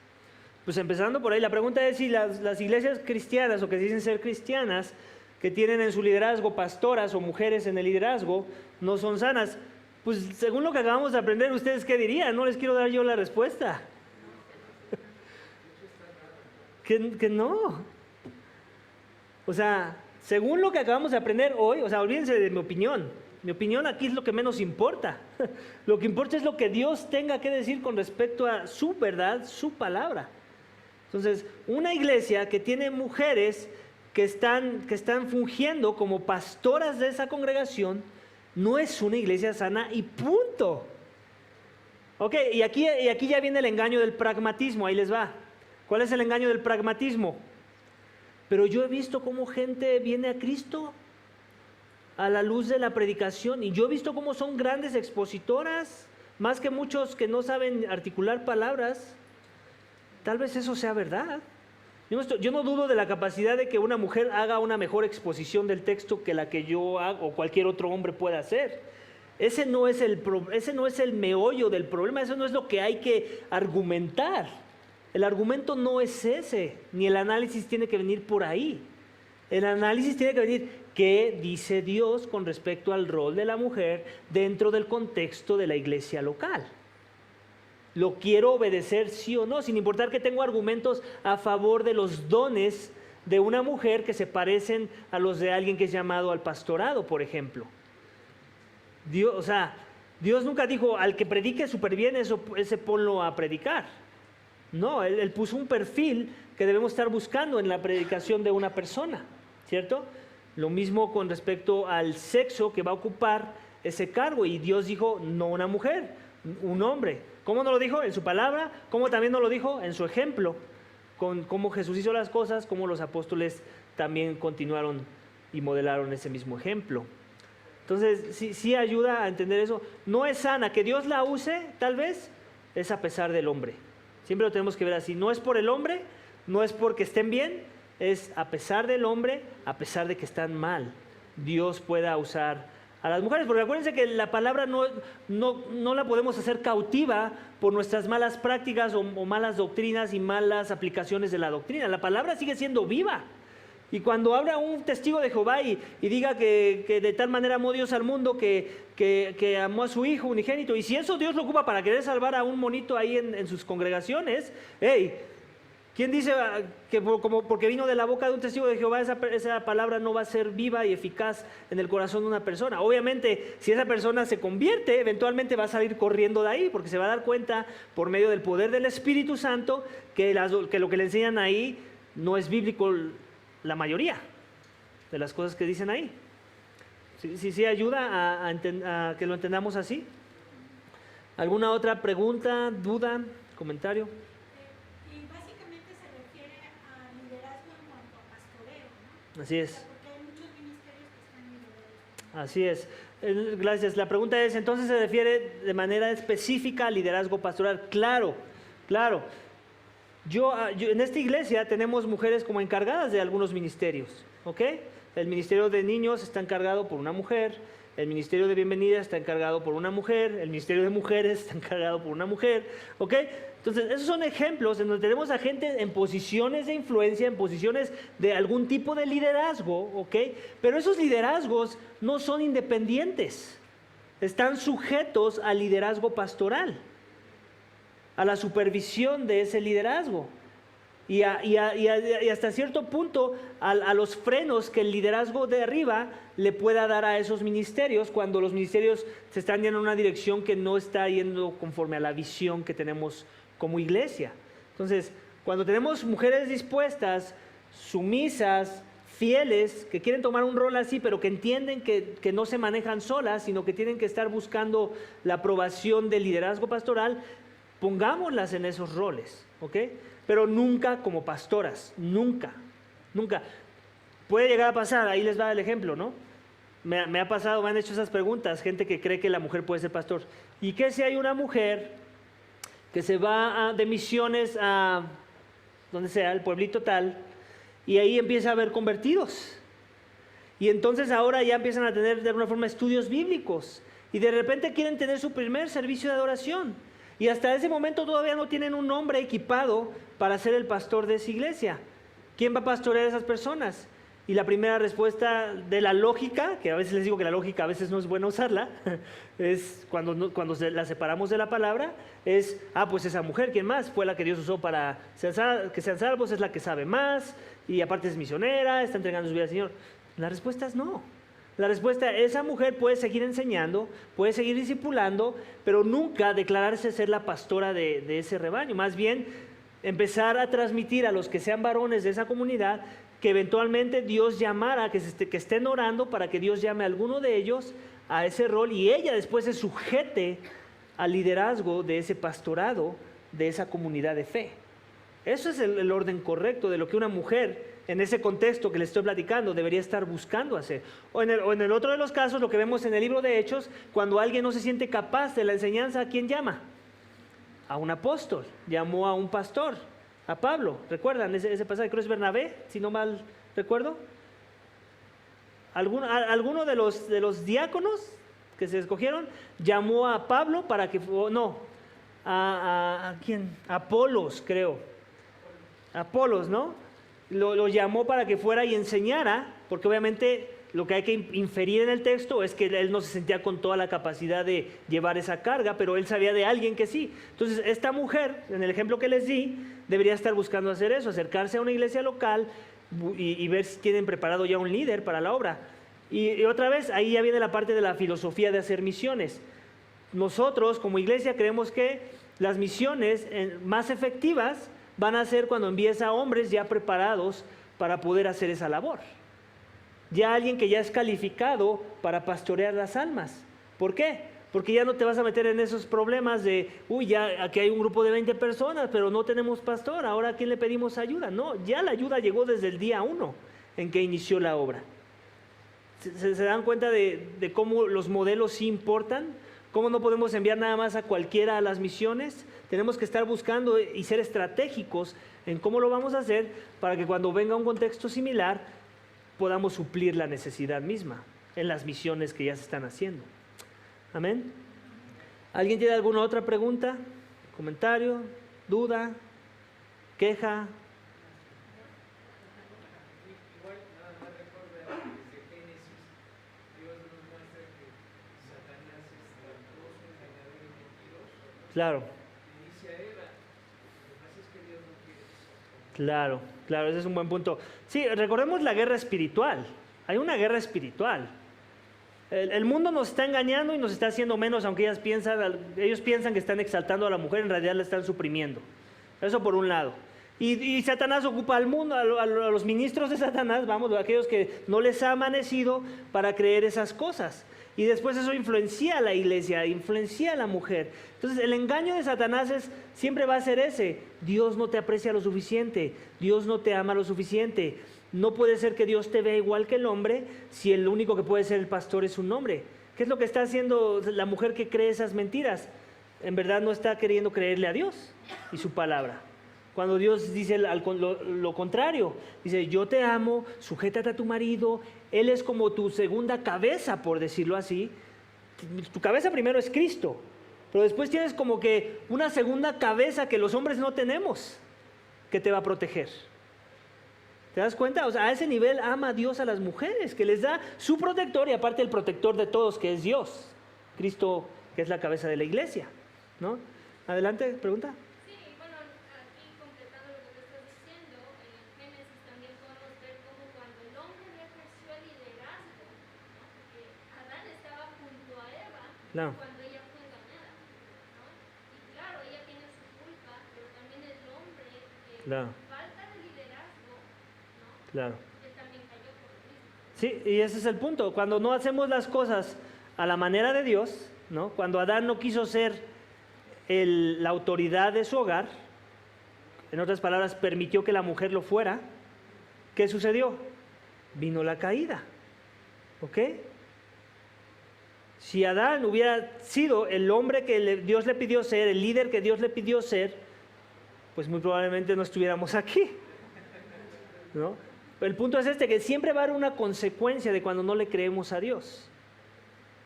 Pues empezando por ahí, la pregunta es si las iglesias cristianas o que dicen ser cristianas que tienen en su liderazgo pastoras o mujeres en el liderazgo no son sanas. Pues según lo que acabamos de aprender, ¿ustedes qué dirían? No les quiero dar yo la respuesta. Que no. O sea, según lo que acabamos de aprender hoy, o sea, olvídense de mi opinión. Mi opinión aquí es lo que menos importa. Lo que importa es lo que Dios tenga que decir con respecto a su verdad, su palabra. Entonces, una iglesia que tiene mujeres que están fungiendo como pastoras de esa congregación, no es una iglesia sana y punto. Ok, y aquí ya viene el engaño del pragmatismo, ahí les va. ¿Cuál es el engaño del pragmatismo? Pero yo he visto cómo gente viene a Cristo a la luz de la predicación, y yo he visto cómo son grandes expositoras, más que muchos que no saben articular palabras. Tal vez eso sea verdad. Yo no dudo de la capacidad de que una mujer haga una mejor exposición del texto que la que yo hago o cualquier otro hombre pueda hacer. Ese no es el meollo del problema, eso no es lo que hay que argumentar. El argumento no es ese, ni el análisis tiene que venir por ahí. El análisis tiene que venir, ¿qué dice Dios con respecto al rol de la mujer dentro del contexto de la iglesia local? ¿Lo quiero obedecer sí o no? Sin importar que tengo argumentos a favor de los dones de una mujer que se parecen a los de alguien que es llamado al pastorado, por ejemplo. Dios nunca dijo, al que predique súper bien, ese ponlo a predicar. No, él puso un perfil que debemos estar buscando en la predicación de una persona, ¿cierto? Lo mismo con respecto al sexo que va a ocupar ese cargo. Y Dios dijo, no una mujer, un hombre. ¿Cómo no lo dijo? En su palabra. ¿Cómo también no lo dijo? En su ejemplo. Con cómo Jesús hizo las cosas, cómo los apóstoles también continuaron y modelaron ese mismo ejemplo. Entonces, sí ayuda a entender eso. No es sana, que Dios la use, tal vez, es a pesar del hombre. Siempre lo tenemos que ver así. No es por el hombre, no es porque estén bien, es a pesar del hombre, a pesar de que están mal. Dios pueda usar a las mujeres, porque acuérdense que la palabra no la podemos hacer cautiva por nuestras malas prácticas o malas doctrinas y malas aplicaciones de la doctrina. La palabra sigue siendo viva. Y cuando habla un testigo de Jehová y diga que de tal manera amó Dios al mundo que amó a su Hijo unigénito, y si eso Dios lo ocupa para querer salvar a un monito ahí en sus congregaciones, hey, ¿quién dice que porque vino de la boca de un testigo de Jehová esa palabra no va a ser viva y eficaz en el corazón de una persona? Obviamente, si esa persona se convierte, eventualmente va a salir corriendo de ahí, porque se va a dar cuenta por medio del poder del Espíritu Santo que lo que le enseñan ahí no es bíblico, la mayoría de las cosas que dicen ahí. Sí ayuda a que lo entendamos así. ¿Alguna otra pregunta, duda, comentario? Así es. Porque hay muchos ministerios que están liderados. Así es. Gracias. La pregunta es, ¿entonces se refiere de manera específica al liderazgo pastoral? Claro. Yo en esta iglesia tenemos mujeres como encargadas de algunos ministerios, ¿ok? El ministerio de niños está encargado por una mujer, el ministerio de bienvenida está encargado por una mujer, el ministerio de mujeres está encargado por una mujer, ¿ok? Entonces, esos son ejemplos en donde tenemos a gente en posiciones de influencia, en posiciones de algún tipo de liderazgo, ¿ok? Pero esos liderazgos no son independientes, están sujetos al liderazgo pastoral, a la supervisión de ese liderazgo y hasta cierto punto a los frenos que el liderazgo de arriba le pueda dar a esos ministerios cuando los ministerios se están yendo en una dirección que no está yendo conforme a la visión que tenemos como iglesia. Entonces, cuando tenemos mujeres dispuestas, sumisas, fieles, que quieren tomar un rol así, pero que entienden que no se manejan solas, sino que tienen que estar buscando la aprobación del liderazgo pastoral, pongámoslas en esos roles, ¿ok? Pero nunca como pastoras, nunca. Puede llegar a pasar, ahí les va el ejemplo, ¿no? Me ha pasado, me han hecho esas preguntas, gente que cree que la mujer puede ser pastor. ¿Y qué si hay una mujer que se va de misiones a donde sea, el pueblito tal, y ahí empieza a haber convertidos? Y entonces ahora ya empiezan a tener de alguna forma estudios bíblicos, y de repente quieren tener su primer servicio de adoración. Y hasta ese momento todavía no tienen un hombre equipado para ser el pastor de esa iglesia. ¿Quién va a pastorear a esas personas? Y la primera respuesta de la lógica, que a veces les digo que la lógica a veces no es buena usarla, es cuando la separamos de la palabra, es, pues esa mujer, ¿quién más? Fue la que Dios usó para que sean salvos, es la que sabe más, y aparte es misionera, está entregando su vida al Señor. La respuesta es no. La respuesta, esa mujer puede seguir enseñando, puede seguir discipulando, pero nunca declararse ser la pastora de ese rebaño. Más bien, empezar a transmitir a los que sean varones de esa comunidad que eventualmente Dios llamara, que estén orando para que Dios llame a alguno de ellos a ese rol y ella después se sujete al liderazgo de ese pastorado, de esa comunidad de fe. Eso es el orden correcto de lo que una mujer, en ese contexto que les estoy platicando, debería estar buscando hacer. O en el otro de los casos, lo que vemos en el libro de Hechos, cuando alguien no se siente capaz de la enseñanza, ¿a quién llama? A un apóstol, llamó a un pastor, a Pablo. ¿Recuerdan ese pasaje? Creo que es Bernabé, si no mal recuerdo. Alguno de los diáconos que se escogieron llamó a Pablo para que, ¿a quién? Apolos, creo. Apolos, ¿no? Lo llamó para que fuera y enseñara, porque obviamente lo que hay que inferir en el texto es que él no se sentía con toda la capacidad de llevar esa carga, pero él sabía de alguien que sí. Entonces, esta mujer, en el ejemplo que les di, debería estar buscando hacer eso, acercarse a una iglesia local y ver si tienen preparado ya un líder para la obra. Y otra vez, ahí ya viene la parte de la filosofía de hacer misiones. Nosotros, como iglesia, creemos que las misiones más efectivas van a ser cuando envíes a hombres ya preparados para poder hacer esa labor. Ya alguien que ya es calificado para pastorear las almas. ¿Por qué? Porque ya no te vas a meter en esos problemas de, ya aquí hay un grupo de 20 personas, pero no tenemos pastor, ahora ¿a quién le pedimos ayuda? No, ya la ayuda llegó desde el día 1 en que inició la obra. ¿Se dan cuenta de cómo los modelos sí importan? ¿Cómo no podemos enviar nada más a cualquiera a las misiones? Tenemos que estar buscando y ser estratégicos en cómo lo vamos a hacer para que cuando venga un contexto similar podamos suplir la necesidad misma en las misiones que ya se están haciendo. Amén. ¿Alguien tiene alguna otra pregunta, comentario, duda, queja? Igual, nada más recuerda desde Génesis, Dios nos muestra que Satanás es tramposo, engañador y mentiroso. Claro. Le dice a Eva, lo que pasa es que Dios no quiere eso. Claro, ese es un buen punto. Sí, recordemos la guerra espiritual. Hay una guerra espiritual. El mundo nos está engañando y nos está haciendo menos, aunque ellos piensan que están exaltando a la mujer, en realidad la están suprimiendo. Eso por un lado. Y Satanás ocupa al mundo, a los ministros de Satanás, a aquellos que no les ha amanecido para creer esas cosas. Y después eso influencia a la iglesia, influencia a la mujer. Entonces el engaño de Satanás siempre va a ser ese: Dios no te aprecia lo suficiente, Dios no te ama lo suficiente. No puede ser que Dios te vea igual que el hombre si el único que puede ser el pastor es un hombre. ¿Qué es lo que está haciendo la mujer que cree esas mentiras? En verdad no está queriendo creerle a Dios y su palabra. Cuando Dios dice lo contrario, dice: yo te amo, sujétate a tu marido, él es como tu segunda cabeza, por decirlo así. Tu cabeza primero es Cristo, pero después tienes como que una segunda cabeza que los hombres no tenemos, que te va a proteger. ¿Te das cuenta? O sea, a ese nivel ama a Dios a las mujeres, que les da su protector y aparte el protector de todos, que es Dios. Cristo, que es la cabeza de la iglesia, ¿no? Adelante, pregunta. Sí, bueno, aquí completando lo que tú estás diciendo, en Génesis también podemos ver cómo cuando el hombre no ejerció el liderazgo, ¿no? Porque Adán estaba junto a Eva cuando ella fue engañada, ¿no? Y claro, ella tiene su culpa, pero también el hombre que falta de liderazgo, ¿no? Claro. Él también cayó por lo mismo. Sí, y ese es el punto. Cuando no hacemos las cosas a la manera de Dios, ¿no? Cuando Adán no quiso ser la autoridad de su hogar, en otras palabras, permitió que la mujer lo fuera, ¿qué sucedió? Vino la caída. ¿Ok? Si Adán hubiera sido el hombre que Dios le pidió ser, el líder que Dios le pidió ser, pues muy probablemente no estuviéramos aquí, ¿no? El punto es que siempre va a haber una consecuencia de cuando no le creemos a Dios.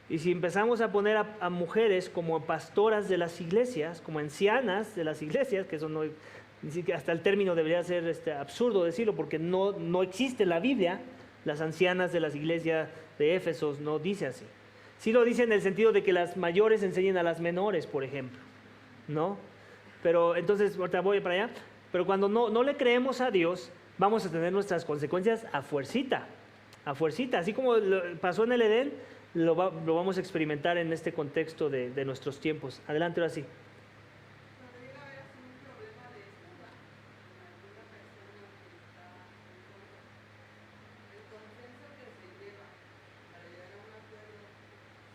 Y si empezamos a poner a mujeres como pastoras de las iglesias, como ancianas de las iglesias, que eso no, ni siquiera hasta el término debería ser absurdo decirlo porque no existe en la Biblia, las ancianas de las iglesias de Éfesos, no dice así. Sí lo dice en el sentido de que las mayores enseñen a las menores, por ejemplo, ¿no? Pero entonces, ahorita voy para allá, pero cuando no le creemos a Dios, vamos a tener nuestras consecuencias a fuercita, así como pasó en el Edén, lo vamos a experimentar en este contexto de nuestros tiempos. Adelante, ahora sí. Cuando llega a haber así un problema de esto, ¿va? Con alguna persona que está en contra, el consenso que se lleva para llegar a un acuerdo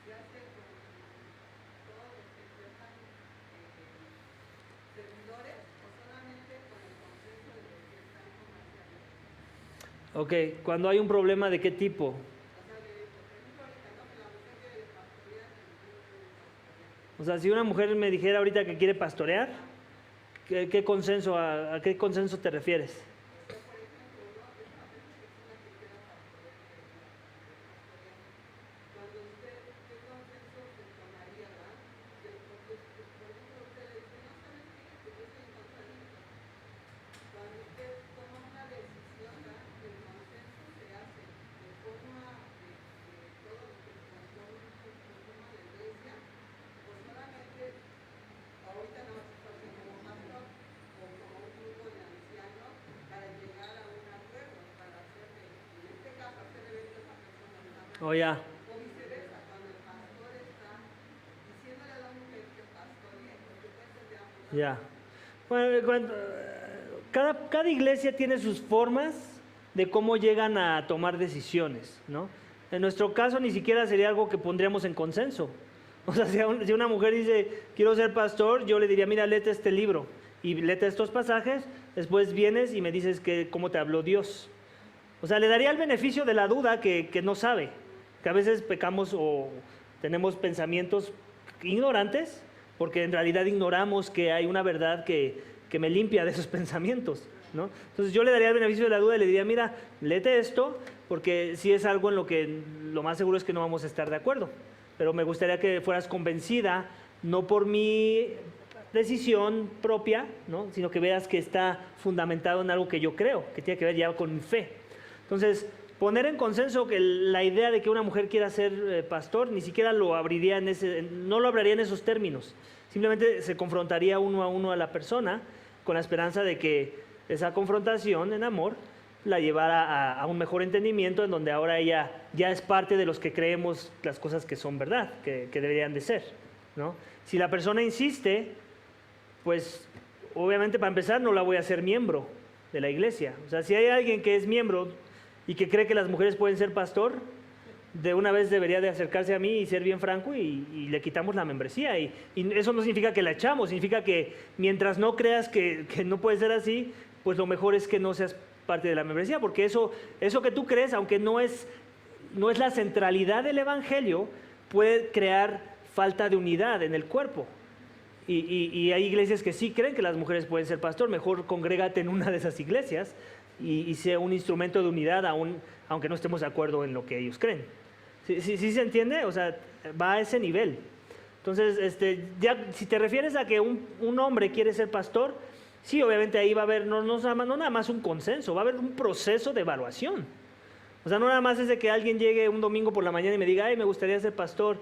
se hace con todos los que sean servidores o solamente con el consenso de los que están comerciales. Ok, cuando hay un problema, ¿de qué tipo? O sea, si una mujer me dijera ahorita que quiere pastorear, ¿qué consenso, a qué consenso te refieres? Oh, ya. O viceversa, cuando el pastor está diciéndole a la mujer que pastoree, porque puede ser de ambos lados. Ya. Bueno, cada iglesia tiene sus formas de cómo llegan a tomar decisiones, ¿no? En nuestro caso ni siquiera sería algo que pondríamos en consenso. O sea, si una mujer dice, quiero ser pastor, yo le diría, mira, léete este libro y léete estos pasajes, después vienes y me dices cómo te habló Dios. O sea, le daría el beneficio de la duda que no sabe, que a veces pecamos o tenemos pensamientos ignorantes, porque en realidad ignoramos que hay una verdad que me limpia de esos pensamientos, ¿no? Entonces yo le daría el beneficio de la duda y le diría, mira, léete esto, porque si es algo en lo que lo más seguro es que no vamos a estar de acuerdo, pero me gustaría que fueras convencida, no por mi decisión propia, ¿no? Sino que veas que está fundamentado en algo que yo creo, que tiene que ver ya con mi fe. Entonces, poner en consenso que la idea de que una mujer quiera ser pastor, ni siquiera lo abriría no lo hablaría en esos términos. Simplemente se confrontaría uno a uno a la persona con la esperanza de que esa confrontación en amor la llevara a un mejor entendimiento en donde ahora ella ya es parte de los que creemos las cosas que son verdad, que deberían de ser, ¿no? Si la persona insiste, pues obviamente para empezar no la voy a hacer miembro de la iglesia. O sea, si hay alguien que es miembro y que cree que las mujeres pueden ser pastor, de una vez debería de acercarse a mí y ser bien franco y le quitamos la membresía. Y eso no significa que la echamos, significa que mientras no creas que no puede ser así, pues lo mejor es que no seas parte de la membresía, porque eso que tú crees, aunque no es la centralidad del evangelio, puede crear falta de unidad en el cuerpo. Y hay iglesias que sí creen que las mujeres pueden ser pastor, mejor congrégate en una de esas iglesias y sea un instrumento de unidad, aunque no estemos de acuerdo en lo que ellos creen. ¿Sí se entiende? O sea, va a ese nivel. Entonces, ya, si te refieres a que un hombre quiere ser pastor, sí, obviamente ahí va a haber no nada más un consenso, va a haber un proceso de evaluación. O sea, no nada más es de que alguien llegue un domingo por la mañana y me diga, ay, me gustaría ser pastor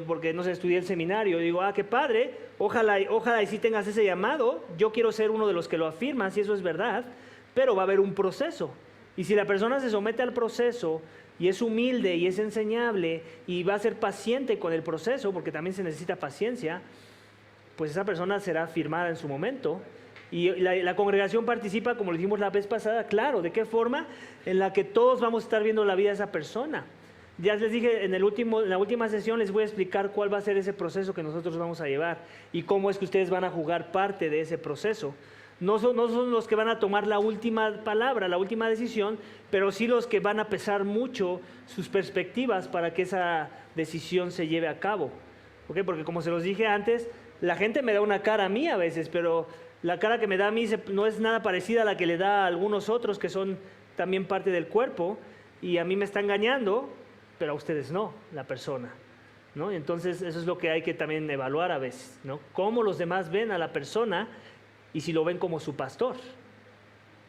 porque, no sé, estudié el seminario. Y digo, qué padre, ojalá y sí tengas ese llamado, yo quiero ser uno de los que lo afirman, si eso es verdad, pero va a haber un proceso. Y si la persona se somete al proceso y es humilde y es enseñable y va a ser paciente con el proceso, porque también se necesita paciencia, pues esa persona será firmada en su momento. Y la congregación participa, como lo dijimos la vez pasada, claro, ¿de qué forma? En la que todos vamos a estar viendo la vida de esa persona. Ya les dije en la última sesión, les voy a explicar cuál va a ser ese proceso que nosotros vamos a llevar y cómo es que ustedes van a jugar parte de ese proceso. No son los que van a tomar la última palabra, la última decisión, pero sí los que van a pesar mucho sus perspectivas para que esa decisión se lleve a cabo. ¿Okay? Porque como se los dije antes, la gente me da una cara a mí a veces, pero la cara que me da a mí no es nada parecida a la que le da a algunos otros que son también parte del cuerpo, y a mí me está engañando, pero a ustedes no, la persona, ¿no? Entonces eso es lo que hay que también evaluar a veces, ¿no? Cómo los demás ven a la persona y si lo ven como su pastor.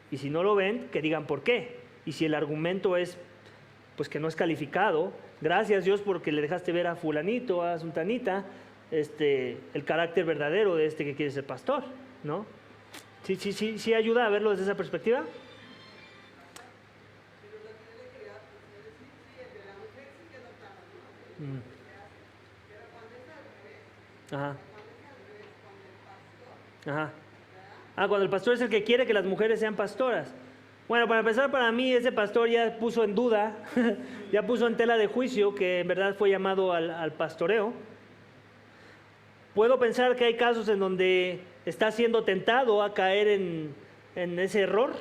Y si no lo ven, que digan por qué. Y si el argumento es pues que no es calificado. Gracias Dios porque le dejaste ver a fulanito, a sultanita, el carácter verdadero de este que quiere ser pastor, ¿no? Sí ayuda a verlo desde esa perspectiva. Pero lo que yo le quería decir, sí, el de la mujer sí quedó claro, ¿no? Mm. Pero cuando es al revés, Ajá, cuando el pastor, ajá. ¿verdad? Ah, cuando el pastor es el que quiere que las mujeres sean pastoras. Bueno, para empezar, para mí ese pastor ya puso en duda, ya puso en tela de juicio que en verdad fue llamado al pastoreo. Puedo pensar que hay casos en donde está siendo tentado a caer en ese error,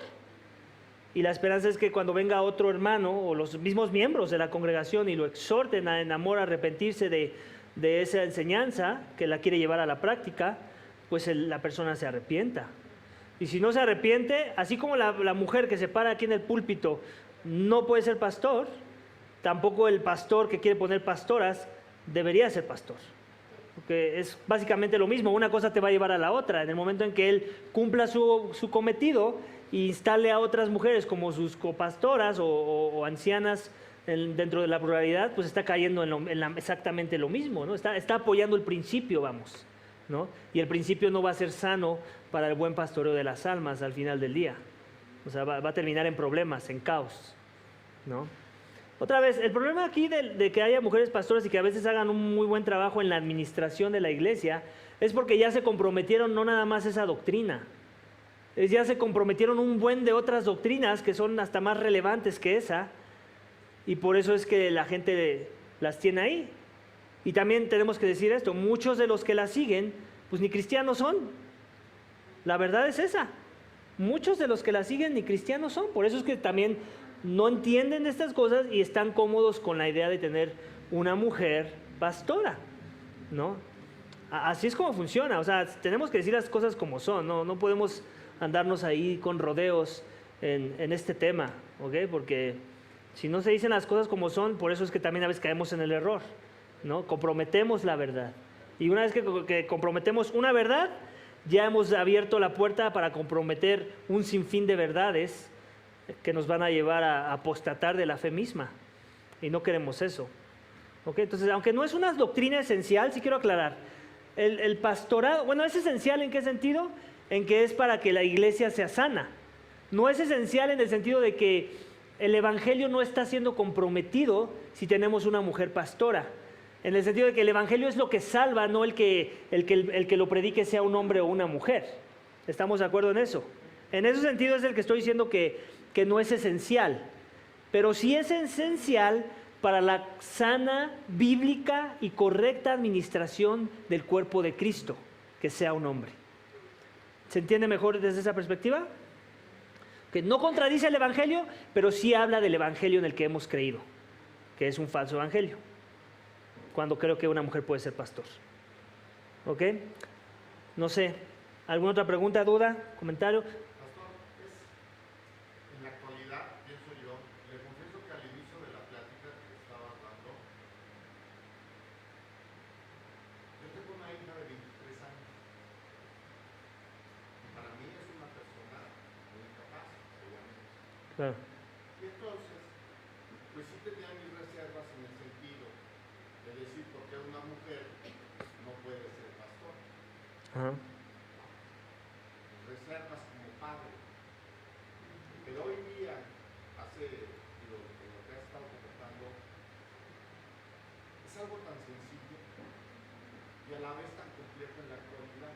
y la esperanza es que cuando venga otro hermano o los mismos miembros de la congregación y lo exhorten en amor a arrepentirse de esa enseñanza que la quiere llevar a la práctica, pues la persona se arrepienta. Y si no se arrepiente, así como la mujer que se para aquí en el púlpito no puede ser pastor, tampoco el pastor que quiere poner pastoras debería ser pastor. Porque es básicamente lo mismo, una cosa te va a llevar a la otra. En el momento en que él cumpla su cometido e instale a otras mujeres como sus copastoras o ancianas dentro de la pluralidad, pues está cayendo en exactamente lo mismo, ¿no? Está apoyando el principio, vamos, ¿no? Y el principio no va a ser sano para el buen pastoreo de las almas al final del día. O sea, va a terminar en problemas, en caos, ¿no? Otra vez, el problema aquí de que haya mujeres pastoras y que a veces hagan un muy buen trabajo en la administración de la iglesia es porque ya se comprometieron no nada más esa doctrina, ya se comprometieron un buen de otras doctrinas que son hasta más relevantes que esa, y por eso es que la gente las tiene ahí. Y también tenemos que decir esto, muchos de los que las siguen, pues ni cristianos son. La verdad es esa. Muchos de los que la siguen ni cristianos son. Por eso es que también no entienden estas cosas y están cómodos con la idea de tener una mujer pastora, ¿no? Así es como funciona. O sea, tenemos que decir las cosas como son. No podemos andarnos ahí con rodeos en este tema, ¿ok? Porque si no se dicen las cosas como son, por eso es que también a veces caemos en el error, ¿no? Comprometemos la verdad. Y una vez que comprometemos una verdad, ya hemos abierto la puerta para comprometer un sinfín de verdades que nos van a llevar a apostatar de la fe misma. Y no queremos eso. ¿Ok? Entonces, aunque no es una doctrina esencial, sí quiero aclarar. El pastorado, bueno, ¿es esencial en qué sentido? En que es para que la iglesia sea sana. No es esencial en el sentido de que el evangelio no está siendo comprometido si tenemos una mujer pastora. En el sentido de que el evangelio es lo que salva, no el que lo predique sea un hombre o una mujer. ¿Estamos de acuerdo en eso? En ese sentido es el que estoy diciendo que no es esencial, pero sí es esencial para la sana, bíblica y correcta administración del cuerpo de Cristo, que sea un hombre. ¿Se entiende mejor desde esa perspectiva? Que no contradice el evangelio, pero sí habla del evangelio en el que hemos creído, que es un falso evangelio, cuando creo que una mujer puede ser pastor. ¿Ok? No sé, ¿alguna otra pregunta, duda, comentario? Pastor, en la actualidad, pienso yo, le confieso que al inicio de la plática que estabas dando, yo tengo una hija de 23 años. Para mí es una persona muy capaz, obviamente. Claro. Y entonces, pues sí tenía mis reservas en el sentido de decir por qué una mujer no puede ser pastor. Ajá. Reservas como padre. Pero hoy día, lo que has estado comentando, es algo tan sencillo y a la vez tan complejo en la actualidad,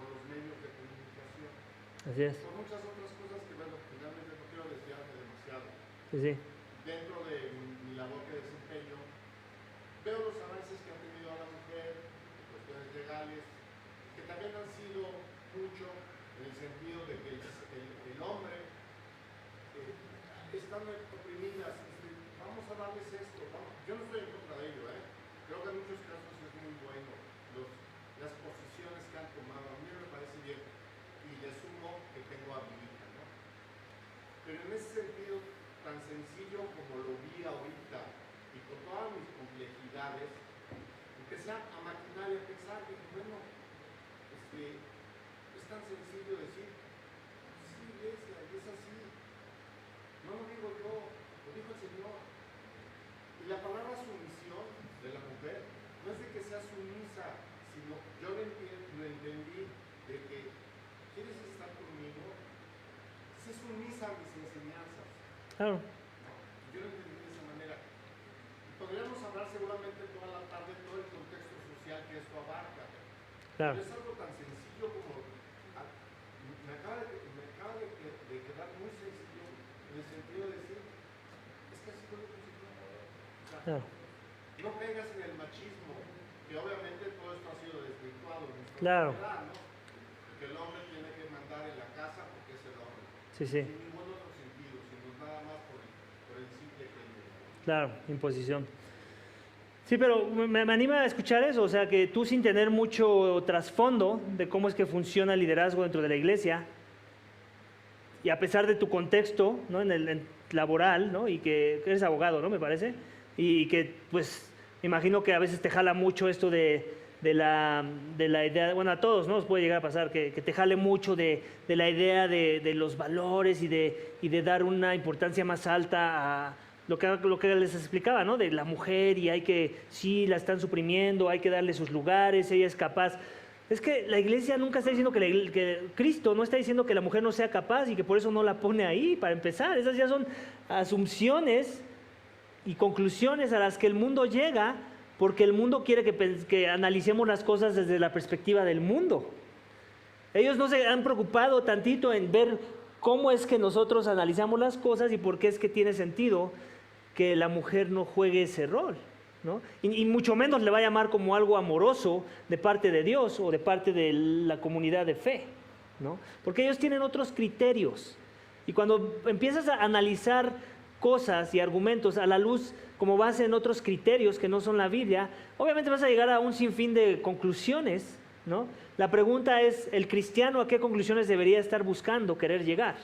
por los medios de comunicación. Así es. Por muchas otras cosas que, bueno, finalmente no quiero desviarme demasiado. Sí. Dentro de mi labor que desempeño, veo los avances que ha tenido la mujer, cuestiones legales, que también han sido mucho en el sentido de que el hombre están oprimidas, vamos a darles esto, vamos. Yo no estoy en contra de ello, creo que en muchos casos es muy bueno las posiciones que han tomado, a mí me parece bien y le sumo que tengo a mi hija, ¿no? Pero en ese sentido tan sencillo como lo vi ahorita y con todas mis complejidades, empecé a maquinar y a pensar, y bueno, es tan sencillo decir, sí, iglesia, y es así. No lo digo yo, lo dijo el Señor. Y la palabra sumisión de la mujer no es de que sea sumisa, sino yo lo entendí de que quieres estar conmigo, sé sumisa a mis enseñanzas. Claro. ¿No? Yo lo entendí de esa manera. Podríamos hablar seguramente toda la tarde todo el contexto social que esto abarca. Claro. Pero es algo tan sencillo como me acaba de quedar muy sencillo en el sentido de decir, es que así fue lo que se dio. O sea, Claro. no pegas en el machismo, que obviamente todo esto ha sido desvirtuado en nuestra Claro. sociedad, ¿no? Que el hombre tiene que mandar en la casa porque es el hombre. Sí, sí. Sin ningún otro sentido, sino nada más por el simple género. Claro, imposición. Sí, pero me anima a escuchar eso, o sea, que tú sin tener mucho trasfondo de cómo es que funciona el liderazgo dentro de la iglesia, y a pesar de tu contexto, ¿no? en laboral, ¿no? Y que eres abogado, ¿no? Me parece, y que pues me imagino que a veces te jala mucho esto de la idea, bueno, a todos, ¿no? Nos puede llegar a pasar que te jale mucho de la idea de los valores y de dar una importancia más alta a lo que les explicaba, ¿no? De la mujer y hay que, sí, la están suprimiendo, hay que darle sus lugares, ella es capaz. Es que la iglesia nunca está diciendo que Cristo no está diciendo que la mujer no sea capaz y que por eso no la pone ahí, para empezar. Esas ya son asunciones y conclusiones a las que el mundo llega porque el mundo quiere que analicemos las cosas desde la perspectiva del mundo. Ellos no se han preocupado tantito en ver cómo es que nosotros analizamos las cosas y por qué es que tiene sentido que la mujer no juegue ese rol, ¿no? Y mucho menos le va a llamar como algo amoroso de parte de Dios o de parte de la comunidad de fe, ¿no? Porque ellos tienen otros criterios. Y cuando empiezas a analizar cosas y argumentos a la luz como base en otros criterios que no son la Biblia, obviamente vas a llegar a un sinfín de conclusiones, ¿no? La pregunta es, ¿el cristiano a qué conclusiones debería estar buscando, querer llegar?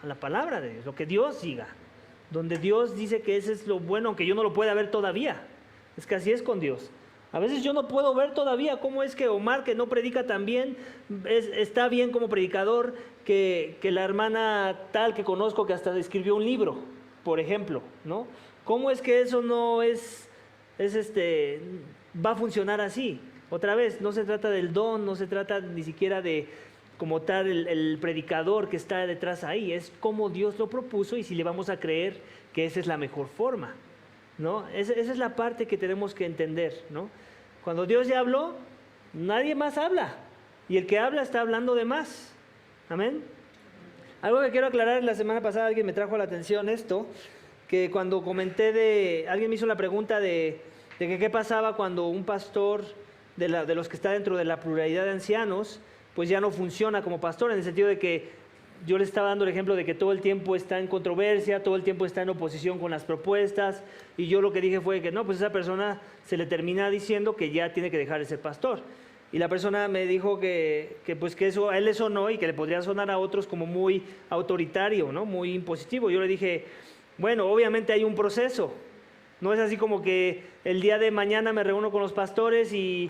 A la palabra de Dios, lo que Dios diga. Donde Dios dice que ese es lo bueno, aunque yo no lo pueda ver todavía. Es que así es con Dios. A veces yo no puedo ver todavía cómo es que Omar, que no predica tan bien, está bien como predicador, que la hermana tal que conozco que hasta escribió un libro, por ejemplo, ¿no? ¿Cómo es que eso no va a funcionar así? Otra vez, no se trata del don, no se trata ni siquiera de como tal el predicador que está detrás ahí, es como Dios lo propuso y si le vamos a creer que esa es la mejor forma, ¿no? Esa es la parte que tenemos que entender, ¿no? Cuando Dios ya habló, nadie más habla y el que habla está hablando de más. Amén. Algo que quiero aclarar, la semana pasada alguien me trajo a la atención esto, que cuando comenté alguien me hizo la pregunta de que qué pasaba cuando un pastor de los que está dentro de la pluralidad de ancianos, pues ya no funciona como pastor, en el sentido de que yo le estaba dando el ejemplo de que todo el tiempo está en controversia, todo el tiempo está en oposición con las propuestas, y yo lo que dije fue que no, pues esa persona se le termina diciendo que ya tiene que dejar de ser pastor. Y la persona me dijo que eso a él le sonó y que le podría sonar a otros como muy autoritario, ¿no? Muy impositivo. Yo le dije, bueno, obviamente hay un proceso. No es así como que el día de mañana me reúno con los pastores y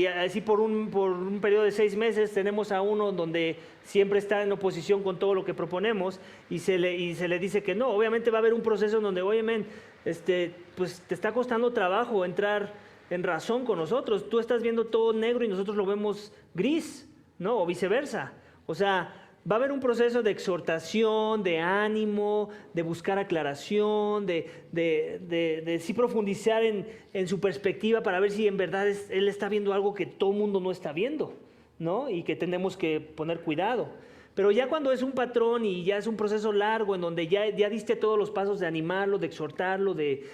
así por un periodo de 6 meses tenemos a uno donde siempre está en oposición con todo lo que proponemos y se le dice que no. Obviamente va a haber un proceso en donde, oye, pues te está costando trabajo entrar en razón con nosotros. Tú estás viendo todo negro y nosotros lo vemos gris, ¿no? O viceversa. O sea, va a haber un proceso de exhortación, de ánimo, de buscar aclaración, de sí profundizar en su perspectiva para ver si en verdad él está viendo algo que todo el mundo no está viendo, ¿no? Y que tenemos que poner cuidado. Pero ya cuando es un patrón y ya es un proceso largo en donde ya diste todos los pasos de animarlo, de exhortarlo, de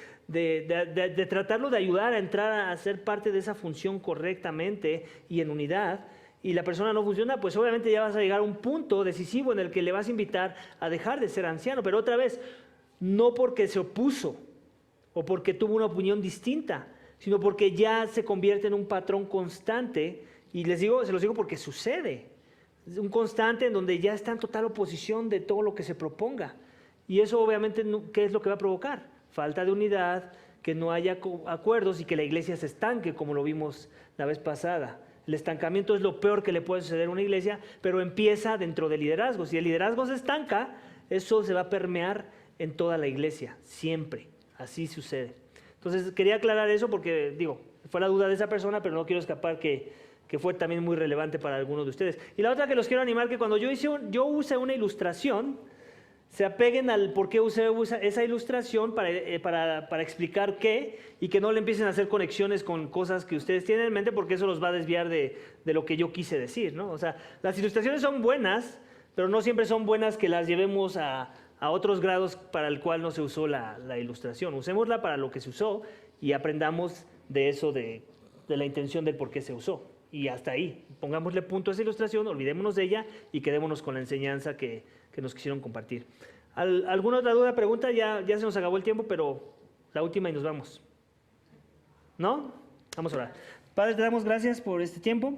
tratarlo de ayudar a entrar a ser parte de esa función correctamente y en unidad, y la persona no funciona, pues obviamente ya vas a llegar a un punto decisivo en el que le vas a invitar a dejar de ser anciano. Pero otra vez, no porque se opuso o porque tuvo una opinión distinta, sino porque ya se convierte en un patrón constante. Y se los digo porque sucede. Es un constante en donde ya está en total oposición de todo lo que se proponga. Y eso obviamente, ¿qué es lo que va a provocar? Falta de unidad, que no haya acuerdos y que la iglesia se estanque, como lo vimos la vez pasada. El estancamiento es lo peor que le puede suceder a una iglesia, pero empieza dentro del liderazgo. Si el liderazgo se estanca, eso se va a permear en toda la iglesia, siempre. Así sucede. Entonces, quería aclarar eso porque, digo, fue la duda de esa persona, pero no quiero escapar que fue también muy relevante para algunos de ustedes. Y la otra que los quiero animar, que cuando yo use una ilustración, se apeguen al por qué usé esa ilustración para explicar qué, y que no le empiecen a hacer conexiones con cosas que ustedes tienen en mente, porque eso los va a desviar de lo que yo quise decir, ¿no? O sea, las ilustraciones son buenas, pero no siempre son buenas que las llevemos a otros grados para el cual no se usó la ilustración. Usémosla para lo que se usó y aprendamos de eso, de la intención del por qué se usó. Y hasta ahí, pongámosle punto a esa ilustración, olvidémonos de ella y quedémonos con la enseñanza que nos quisieron compartir. ¿Alguna otra duda, pregunta? Ya se nos acabó el tiempo, pero la última y nos vamos. ¿No? Vamos a orar. Padre, te damos gracias por este tiempo.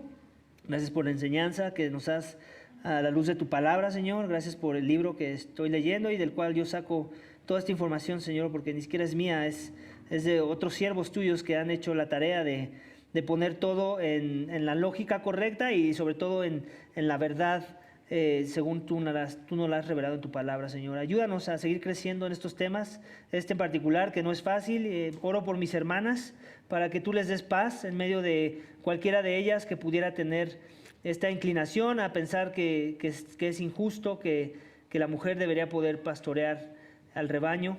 Gracias por la enseñanza que nos has a la luz de tu palabra, Señor. Gracias por el libro que estoy leyendo y del cual yo saco toda esta información, Señor, porque ni siquiera es mía, es de otros siervos tuyos que han hecho la tarea de poner todo en la lógica correcta y sobre todo en la verdad según tú nos la has revelado en tu palabra, Señor. Ayúdanos a seguir creciendo en estos temas, en particular, que no es fácil. Oro por mis hermanas para que tú les des paz en medio de cualquiera de ellas que pudiera tener esta inclinación a pensar que es injusto, que la mujer debería poder pastorear al rebaño.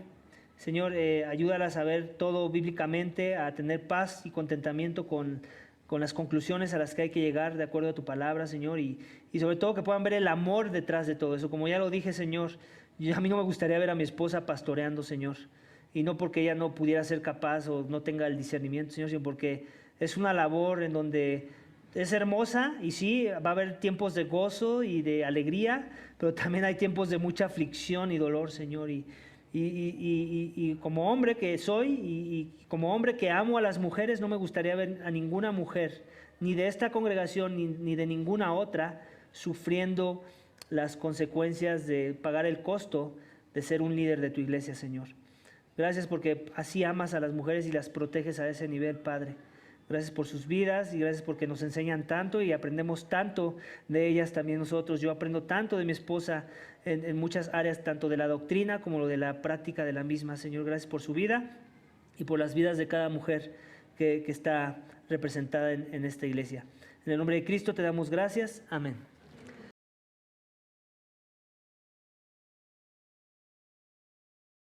Señor, ayúdalas a ver todo bíblicamente, a tener paz y contentamiento con las conclusiones a las que hay que llegar de acuerdo a tu palabra, Señor, y sobre todo que puedan ver el amor detrás de todo eso. Como ya lo dije, Señor, a mí no me gustaría ver a mi esposa pastoreando, Señor, y no porque ella no pudiera ser capaz o no tenga el discernimiento, Señor, sino porque es una labor en donde es hermosa y sí, va a haber tiempos de gozo y de alegría, pero también hay tiempos de mucha aflicción y dolor, Señor, y como hombre que soy y como hombre que amo a las mujeres, no me gustaría ver a ninguna mujer, ni de esta congregación ni de ninguna otra, sufriendo las consecuencias de pagar el costo de ser un líder de tu iglesia, Señor. Gracias porque así amas a las mujeres y las proteges a ese nivel, Padre. Gracias por sus vidas y gracias porque nos enseñan tanto y aprendemos tanto de ellas también nosotros. Yo aprendo tanto de mi esposa en muchas áreas, tanto de la doctrina como lo de la práctica de la misma. Señor, gracias por su vida y por las vidas de cada mujer que está representada en esta iglesia. En el nombre de Cristo te damos gracias. Amén.